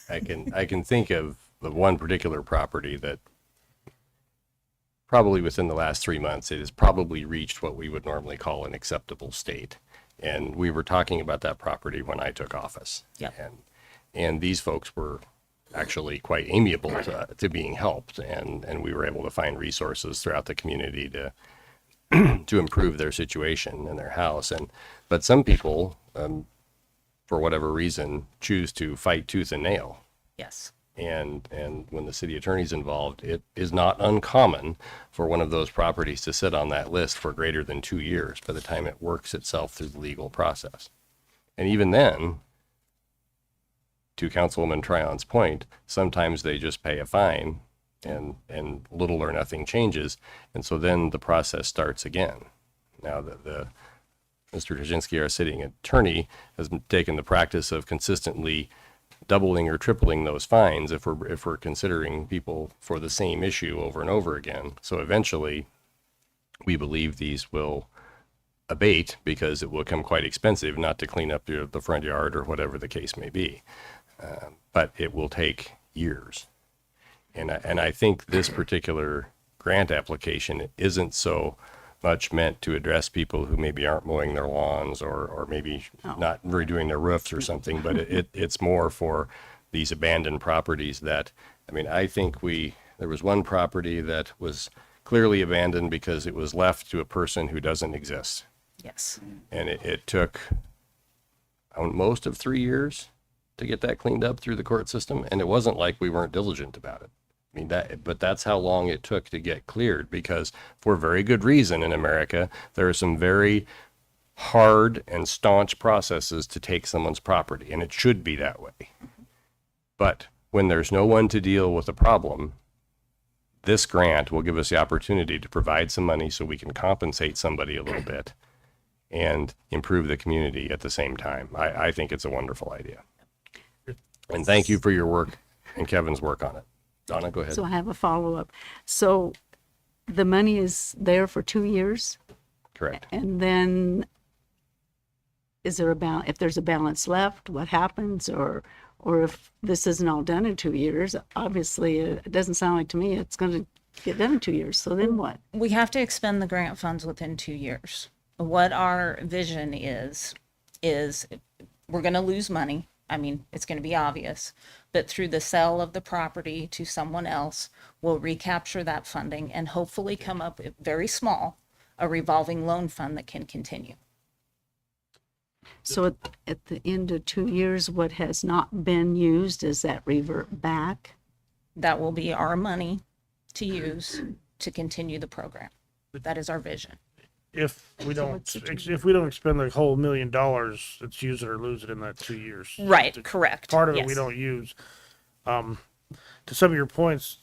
I can think of the one particular property that probably within the last 3 months, it has probably reached what we would normally call an acceptable state. And we were talking about that property when I took office. Yep. And these folks were actually quite amiable to being helped. And we were able to find resources throughout the community to to improve their situation in their house. But some people, for whatever reason, choose to fight tooth and nail. Yes. And when the city attorney's involved, it is not uncommon for one of those properties to sit on that list for greater than 2 years by the time it works itself through the legal process. And even then, to Councilwoman Tryon's point, sometimes they just pay a fine and little or nothing changes. And so then the process starts again. Now the Mr. Kaczynski, our sitting attorney, has taken the practice of consistently doubling or tripling those fines if we're considering people for the same issue over and over again. So eventually, we believe these will abate because it will become quite expensive not to clean up the front yard or whatever the case may be. But it will take years. And I think this particular grant application isn't so much meant to address people who maybe aren't mowing their lawns or maybe not redoing their roofs or something, but it's more for these abandoned properties that, I mean, I think there was one property that was clearly abandoned because it was left to a person who doesn't exist. Yes. And it took most of 3 years to get that cleaned up through the court system. And it wasn't like we weren't diligent about it. I mean, but that's how long it took to get cleared, because for very good reason in America, there are some very hard and staunch processes to take someone's property, and it should be that way. But when there's no one to deal with the problem, this grant will give us the opportunity to provide some money so we can compensate somebody a little bit and improve the community at the same time. I think it's a wonderful idea. And thank you for your work and Kevin's work on it. Donna, go ahead. So I have a follow-up. So the money is there for 2 years? Correct. And then is there if there's a balance left, what happens? Or if this isn't all done in 2 years, obviously it doesn't sound like to me it's going to get done in 2 years. So then what? We have to expend the grant funds within 2 years. What our vision is we're going to lose money. I mean, it's going to be obvious, but through the sale of the property to someone else, we'll recapture that funding and hopefully come up with very small, a revolving loan fund that can continue. So at the end of 2 years, what has not been used, does that revert back? That will be our money to use to continue the program. That is our vision. If we don't expend the whole $1 million, it's use it or lose it in that 2 years. Right, correct. Part of it Yes. we don't use. To some of your points,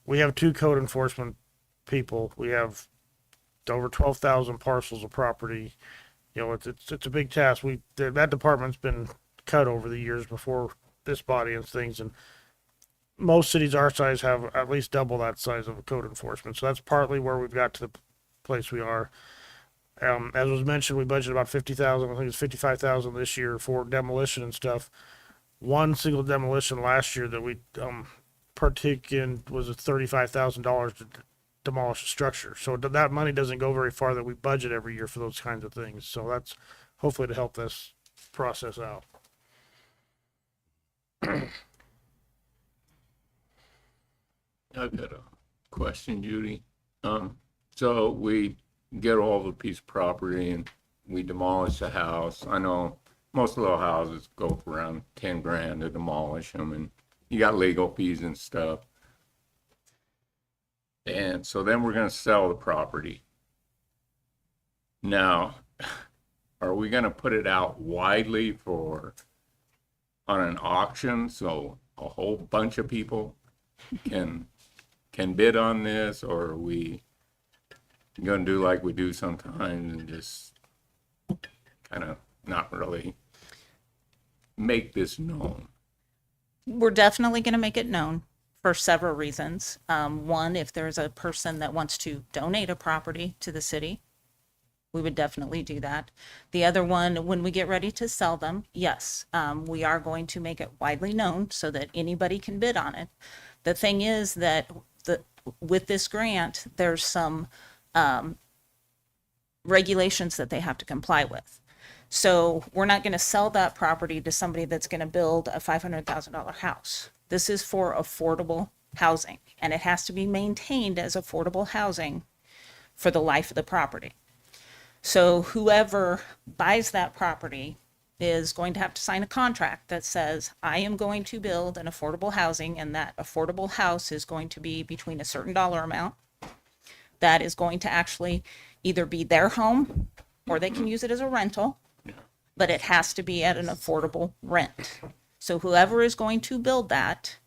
we have 2 code enforcement people. We have over 12,000 parcels of property. It's a big task. That department's been cut over the years before this body and things, and most cities our size have at least double that size of a code enforcement. So that's partly where we've got to the place we are. As was mentioned, we budgeted about 50,000. I think it's 55,000 this year for demolition and stuff. One single demolition last year that we partook in was $35,000 demolish a structure. So that money doesn't go very far that we budget every year for those kinds of things. So that's hopefully to help this process out. I've got a question, Judy. So we get all the piece of property and we demolish the house. I know most little houses go for around 10 grand to demolish them, and you got legal fees and stuff. And so then we're gonna sell the property. Now, are we gonna put it out widely on an auction so a whole bunch of people can bid on this, or are we gonna do like we do sometimes and just kind of not really make this known? We're definitely going to make it known for several reasons. One, if there's a person that wants to donate a property to the city, we would definitely do that. The other one, when we get ready to sell them, yes, we are going to make it widely known so that anybody can bid on it. The thing is that with this grant, there's some regulations that they have to comply with. So we're not going to sell that property to somebody that's going to build a $500,000 house. This is for affordable housing, and it has to be maintained as affordable housing for the life of the property. So whoever buys that property is going to have to sign a contract that says, I am going to build an affordable housing, and that affordable house is going to be between a certain dollar amount. That is going to actually either be their home or they can use it as a rental, but it has to be at an affordable rent. So whoever is going to build that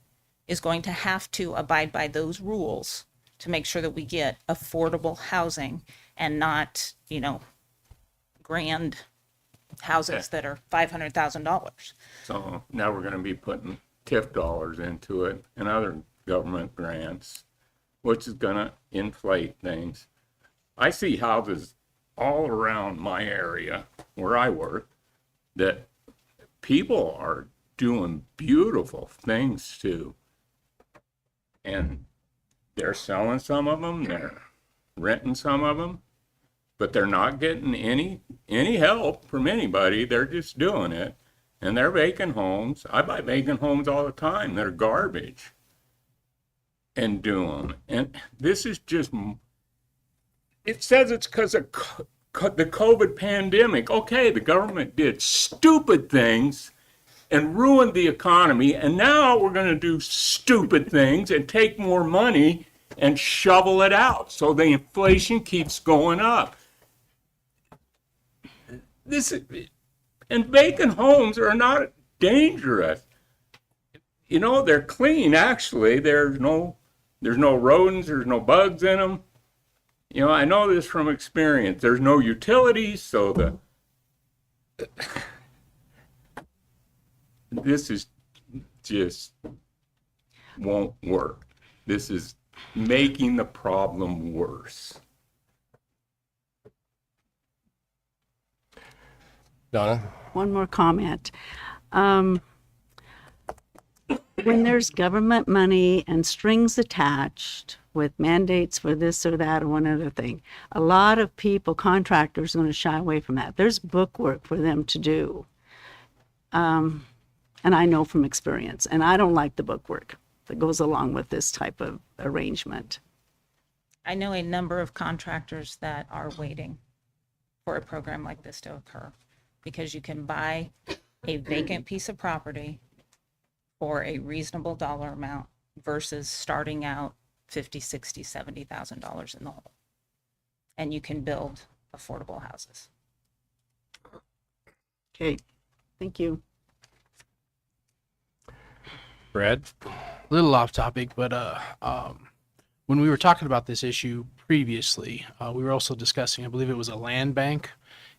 is going to have to abide by those rules to make sure that we get affordable housing and not, grand houses that are $500,000. So now we're gonna be putting TIF dollars into it and other government grants, which is gonna inflate things. I see houses all around my area where I work that people are doing beautiful things to. And they're selling some of them, they're renting some of them, but they're not getting any help from anybody. They're just doing it. And they're vacant homes. I buy vacant homes all the time. They're garbage. And do them. And this is just, it says it's because of the COVID pandemic. Okay, the government did stupid things and ruined the economy, and now we're going to do stupid things and take more money and shovel it out so the inflation keeps going up. And vacant homes are not dangerous. They're clean, actually. There's no rodents, there's no bugs in them. I know this from experience. There's no utilities, so this is just won't work. This is making the problem worse. Donna? One more comment. When there's government money and strings attached with mandates for this or that or one other thing, a lot of people, contractors, are going to shy away from that. There's bookwork for them to do. And I know from experience, and I don't like the bookwork that goes along with this type of arrangement. I know a number of contractors that are waiting for a program like this to occur, because you can buy a vacant piece of property for a reasonable dollar amount versus starting out $50,000, $60,000, $70,000 in the hole. And you can build affordable houses. Okay, thank you. Brad? A little off topic, but when we were talking about this issue previously, we were also discussing, I believe it was a land bank.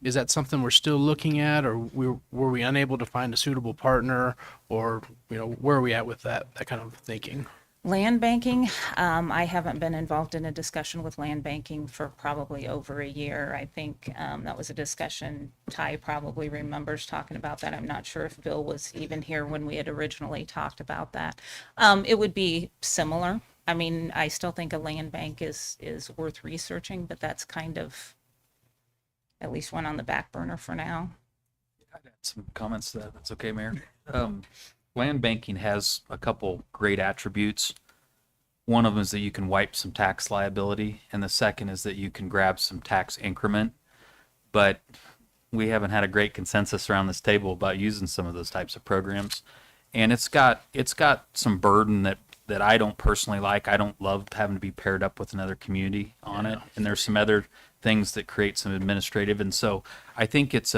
Is that something we're still looking at, or were we unable to find a suitable partner, or where are we at with that kind of thinking? Land banking, I haven't been involved in a discussion with land banking for probably over a year. I think that was a discussion Ty probably remembers talking about that. I'm not sure if Bill was even here when we had originally talked about that. It would be similar I mean, I still think a land bank is worth researching, but that's kind of at least one on the back burner for now. I'd add some comments to that. That's okay, Mayor. Land banking has a couple great attributes. One of them is that you can wipe some tax liability, and the second is that you can grab some tax increment. But we haven't had a great consensus around this table about using some of those types of programs, and it's got some burden that I don't personally like. I don't love having to be paired up with another community on it, and there's some other things that create some administrative. And so I think it's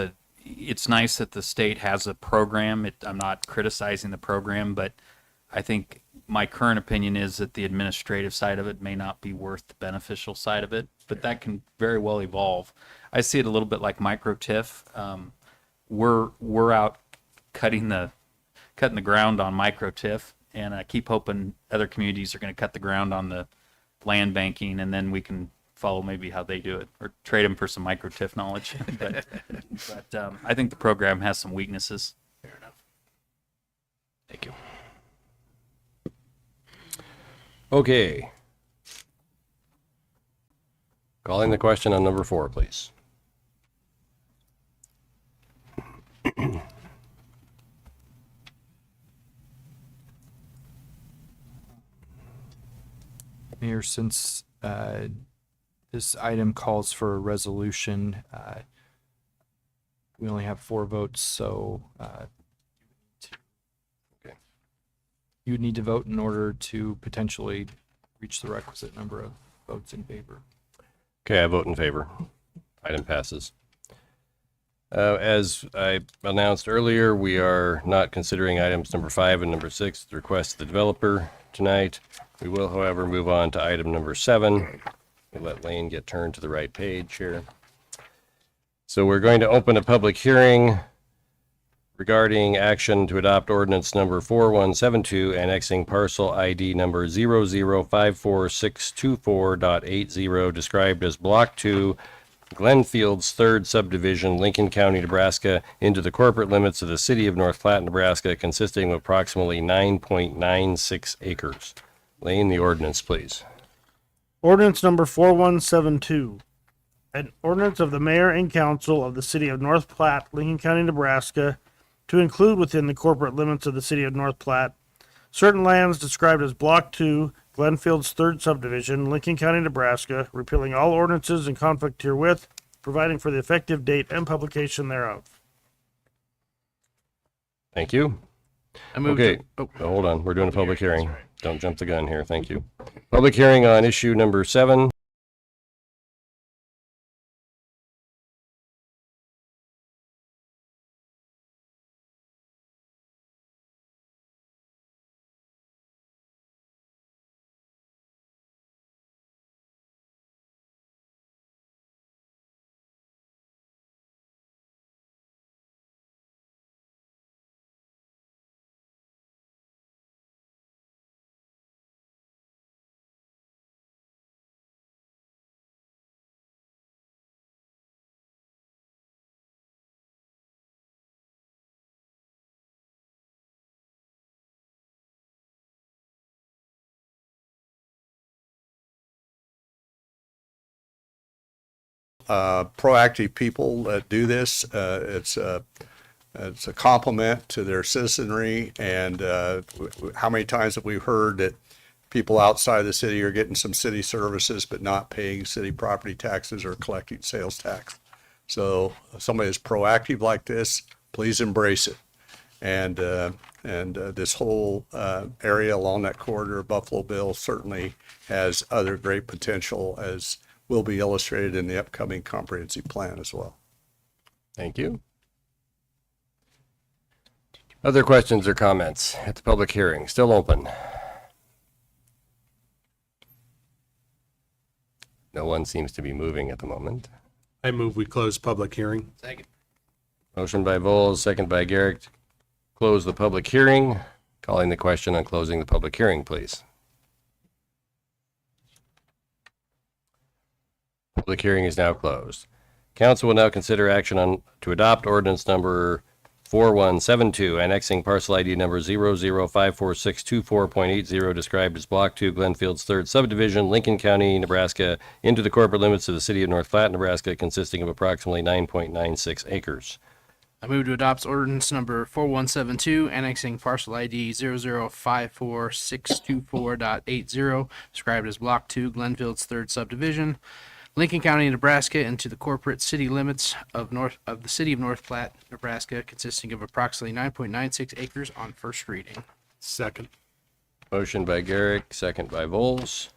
nice that the state has a program. I'm not criticizing the program, but I think my current opinion is that the administrative side of it may not be worth the beneficial side of it, but that can very well evolve. I see it a little bit like micro TIF. We're out cutting the ground on micro TIF, and I keep hoping other communities are going to cut the ground on the land banking, and then we can follow maybe how they do it or trade them for some micro TIF knowledge. but I think the program has some weaknesses. Fair enough. Thank you. Okay. Calling the question on number 4, please. Mayor, since this item calls for a resolution, we only have 4 votes, so you would need to vote in order to potentially reach the requisite number of votes in favor. Okay, I vote in favor. Item passes. As I announced earlier, we are not considering items number 5 and number 6 at the request of the developer tonight. We will, however, move on to item number 7. We'll let Lane get turned to the right page here. So we're going to open a public hearing regarding action to adopt ordinance number 4172, annexing parcel ID number 0054624.80, described as Block 2, Glenfield's 3rd subdivision, Lincoln County, Nebraska, into the corporate limits of the city of North Platte, Nebraska, consisting of approximately 9.96 acres. Lane, the ordinance, please. Ordinance number 4172. An ordinance of the mayor and council of the city of North Platte, Lincoln County, Nebraska, to include within the corporate limits of the city of North Platte certain lands described as Block 2, Glenfield's 3rd subdivision, Lincoln County, Nebraska, repealing all ordinances in conflict herewith, providing for the effective date and publication thereof. Thank you. I move Okay, to, hold on. We're doing a public hearing. Don't jump the gun here. Thank you. Public hearing on issue number 7. Proactive people that do this. It's a compliment to their citizenry. And how many times have we heard that people outside the city are getting some city services but not paying city property taxes or collecting sales tax? So somebody that's proactive like this, please embrace it. And this whole area along that corridor of Buffalo Bill certainly has other great potential, as will be illustrated in the upcoming comprehensive plan as well. Thank you. Other questions or comments at the public hearing? Still open. No one seems to be moving at the moment. I move we close public hearing. second. Motion by Vols, second by Garrick. To close the public hearing. Calling the question on closing the public hearing, please. Public hearing is now closed. Council will now consider action on to adopt ordinance number 4172, annexing parcel ID number 0054624.80, described as Block 2, Glenfield's 3rd subdivision, Lincoln County, Nebraska, into the corporate limits of the city of North Platte, Nebraska, consisting of approximately 9.96 acres. I move to adopt ordinance number 4172, annexing parcel ID 0054624.80, described as Block 2, Glenfield's 3rd subdivision, Lincoln County, Nebraska, into the corporate city limits of the city of North Platte, Nebraska, consisting of approximately 9.96 acres on first reading. Second. Motion by Garrick, second by Vols.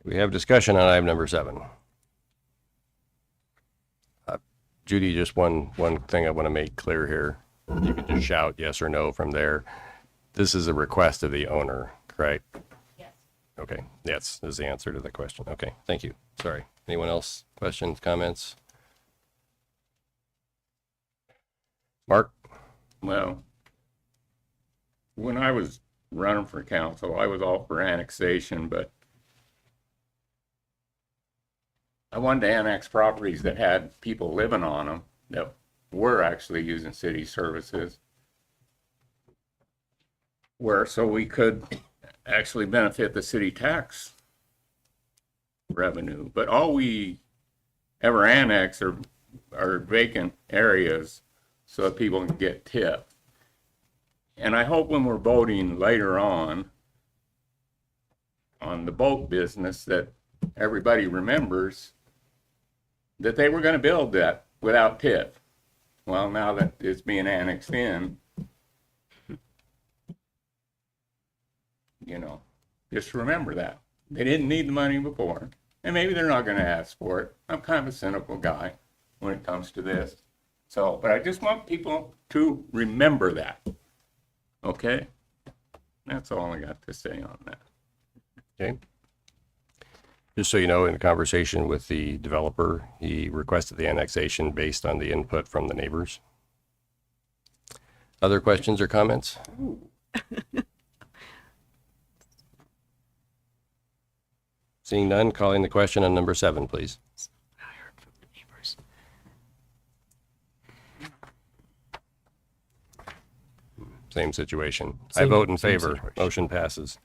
We have discussion on item number 7. Judy, just one thing I want to make clear here. You can just shout yes or no from there. This is a request of the owner, correct? Yes. Okay, yes is the answer to the question. Okay, thank you. Sorry. Anyone else? Questions, comments? Mark? Well, when I was running for council, I was all for annexation, but I wanted to annex properties that had people living on them that were actually using city services, so we could actually benefit the city tax revenue. But all we ever annex are vacant areas so that people can get tipped. And I hope when we're voting later on the boat business that everybody remembers that they were going to build that without tip. Well, now that it's being annexed in, just remember that. They didn't need the money before, and maybe they're not going to ask for it. I'm kind of a cynical guy when it comes to this. But I just want people to remember that. Okay? That's all I got to say on that. Okay. Just so you know, in a conversation with the developer, he requested the annexation based on the input from the neighbors. Other questions or comments? Seeing none, calling the question on number 7, please. Same situation. I vote in favor. Motion passes.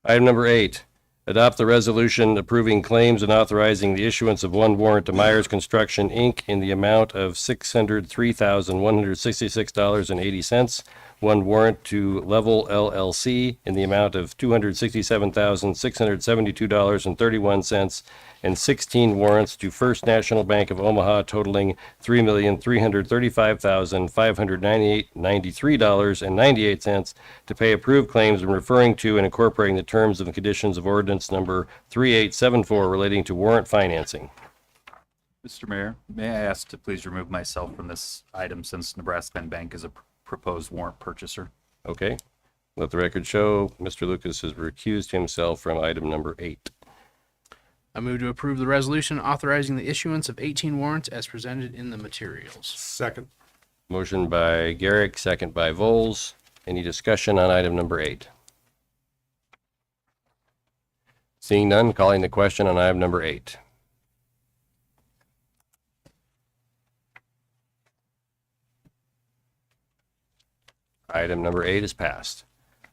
Item number 8, adopt the resolution approving claims and authorizing the issuance of one warrant to Myers Construction, Inc. in the amount of $603,166.80, one warrant to Level LLC in the amount of $267,672.31, and 16 warrants to First National Bank of Omaha totaling $3,335,593.98 to pay approved claims and referring to and incorporating the terms and conditions of ordinance number 3874 relating to warrant financing. Mr. Mayor, may I ask to please remove myself from this item since Nebraska Land Bank is a proposed warrant purchaser? Okay. Let the record show Mr. Lucas has recused himself from item number 8. I move to approve the resolution authorizing the issuance of 18 warrants as presented in the materials. Second. Motion by Garrick, second by Vols. Any discussion on item number 8? Seeing none, calling the question on item number 8. Item number 8 is passed.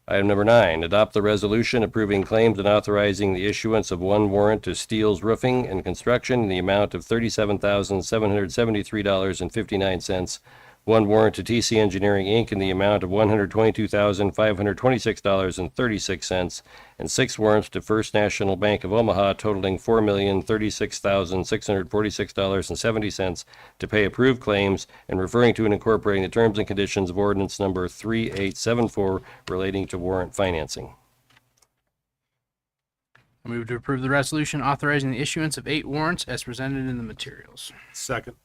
Item number 9, adopt the resolution approving claims and authorizing the issuance of one warrant to Steele's Roofing and Construction in the amount of $37,773.59, one warrant to TC Engineering, Inc. in the amount of $122,526.36, and 6 warrants to First National Bank of Omaha totaling $4,036,646.70 to pay approved claims and referring to and incorporating the terms and conditions of ordinance number 3874 relating to warrant financing. I move to approve the resolution authorizing the issuance of 8 warrants as presented in the materials. Second.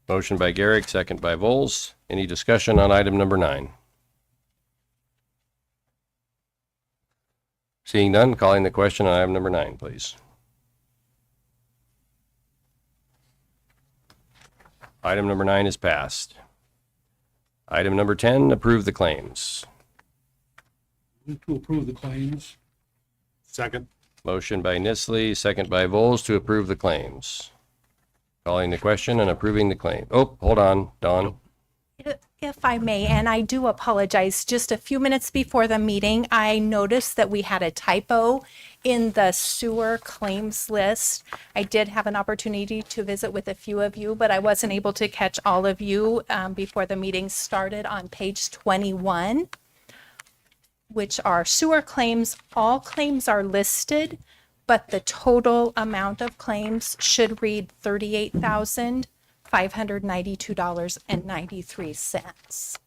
Motion by Garrick, second by Vols. Any discussion on item number 9? Seeing none, calling the question on item number 9, please. Item number 9 is passed. Item number 10, approve the claims. Move to approve the claims. Second. Motion by Nisley, second by Vols to approve the claims. Calling the question and approving the claim. Oh, hold on, Dawn. If I may, and I do apologize, just a few minutes before the meeting, I noticed that we had a typo in the sewer claims list. I did have an opportunity to visit with a few of you, but I wasn't able to catch all of you before the meeting started on page 21, which are sewer claims. All claims are listed, but the total amount of claims should read $38,592.93.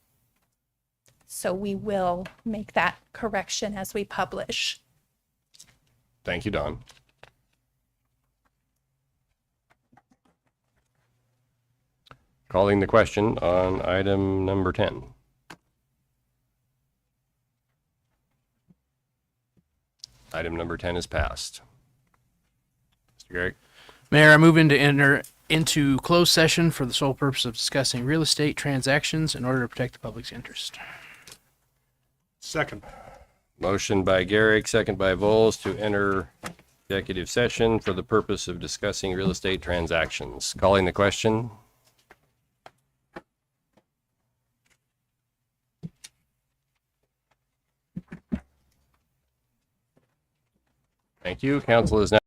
So we will make that correction as we publish. Thank you, Dawn. Calling the question on item number 10. Item number 10 is passed. Mr. Garrick? Mayor, I move to enter into closed session for the sole purpose of discussing real estate transactions in order to protect the public's interest. Second. Motion by Garrick, second by Vols to enter executive session for the purpose of discussing real estate transactions. Calling the question. Thank you. Council is now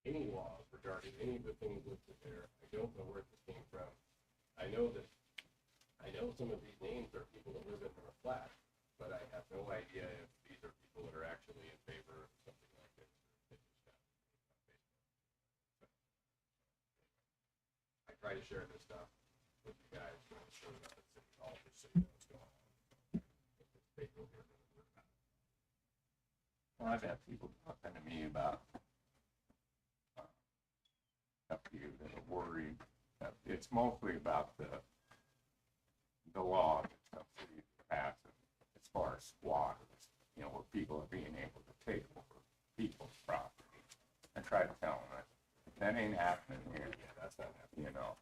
any laws regarding any of the things listed there. I don't know where this came from. I know some of these names are people that live in North Platte, but I have no idea if these are people that are actually in favor of something like this. Or if they just got it on Facebook. I try to share this stuff with you guys when I'm showing up at City Hall, just so you know what's going on. If it's Facebook or whatever. Well, I've had people talking to me about up here that are worried. It's mostly about the law that's come through the past as far as squatters, you know, where people are being able to take over people's property. I try to tell them that ain't happening here. Yeah, that's not happening, you know.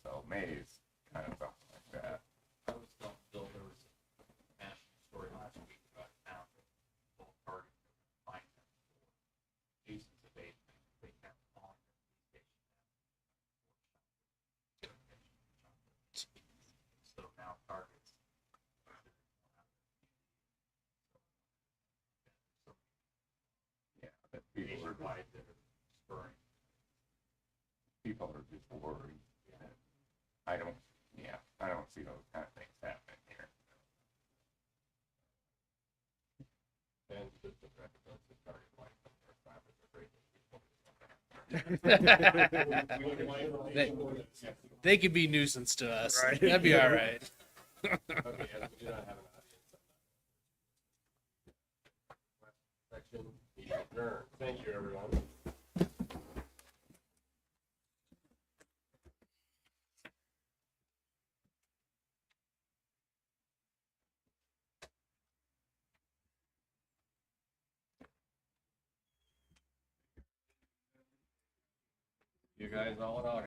So May's kind of something like that. I was telling Bill there was a national story last week about a town that both parties are going to find them for nuisance abatement. They kept calling their police station. So now targets. Yeah, but people are Nationwide that are spurring. people are just worried. I don't see those kind of things happening here. And just to recognize the target life They could be nuisance to us. Right. That'd be all right. Okay, as we do not have an audience. Section, meeting adjourned. Thank you, everyone. You guys all in order.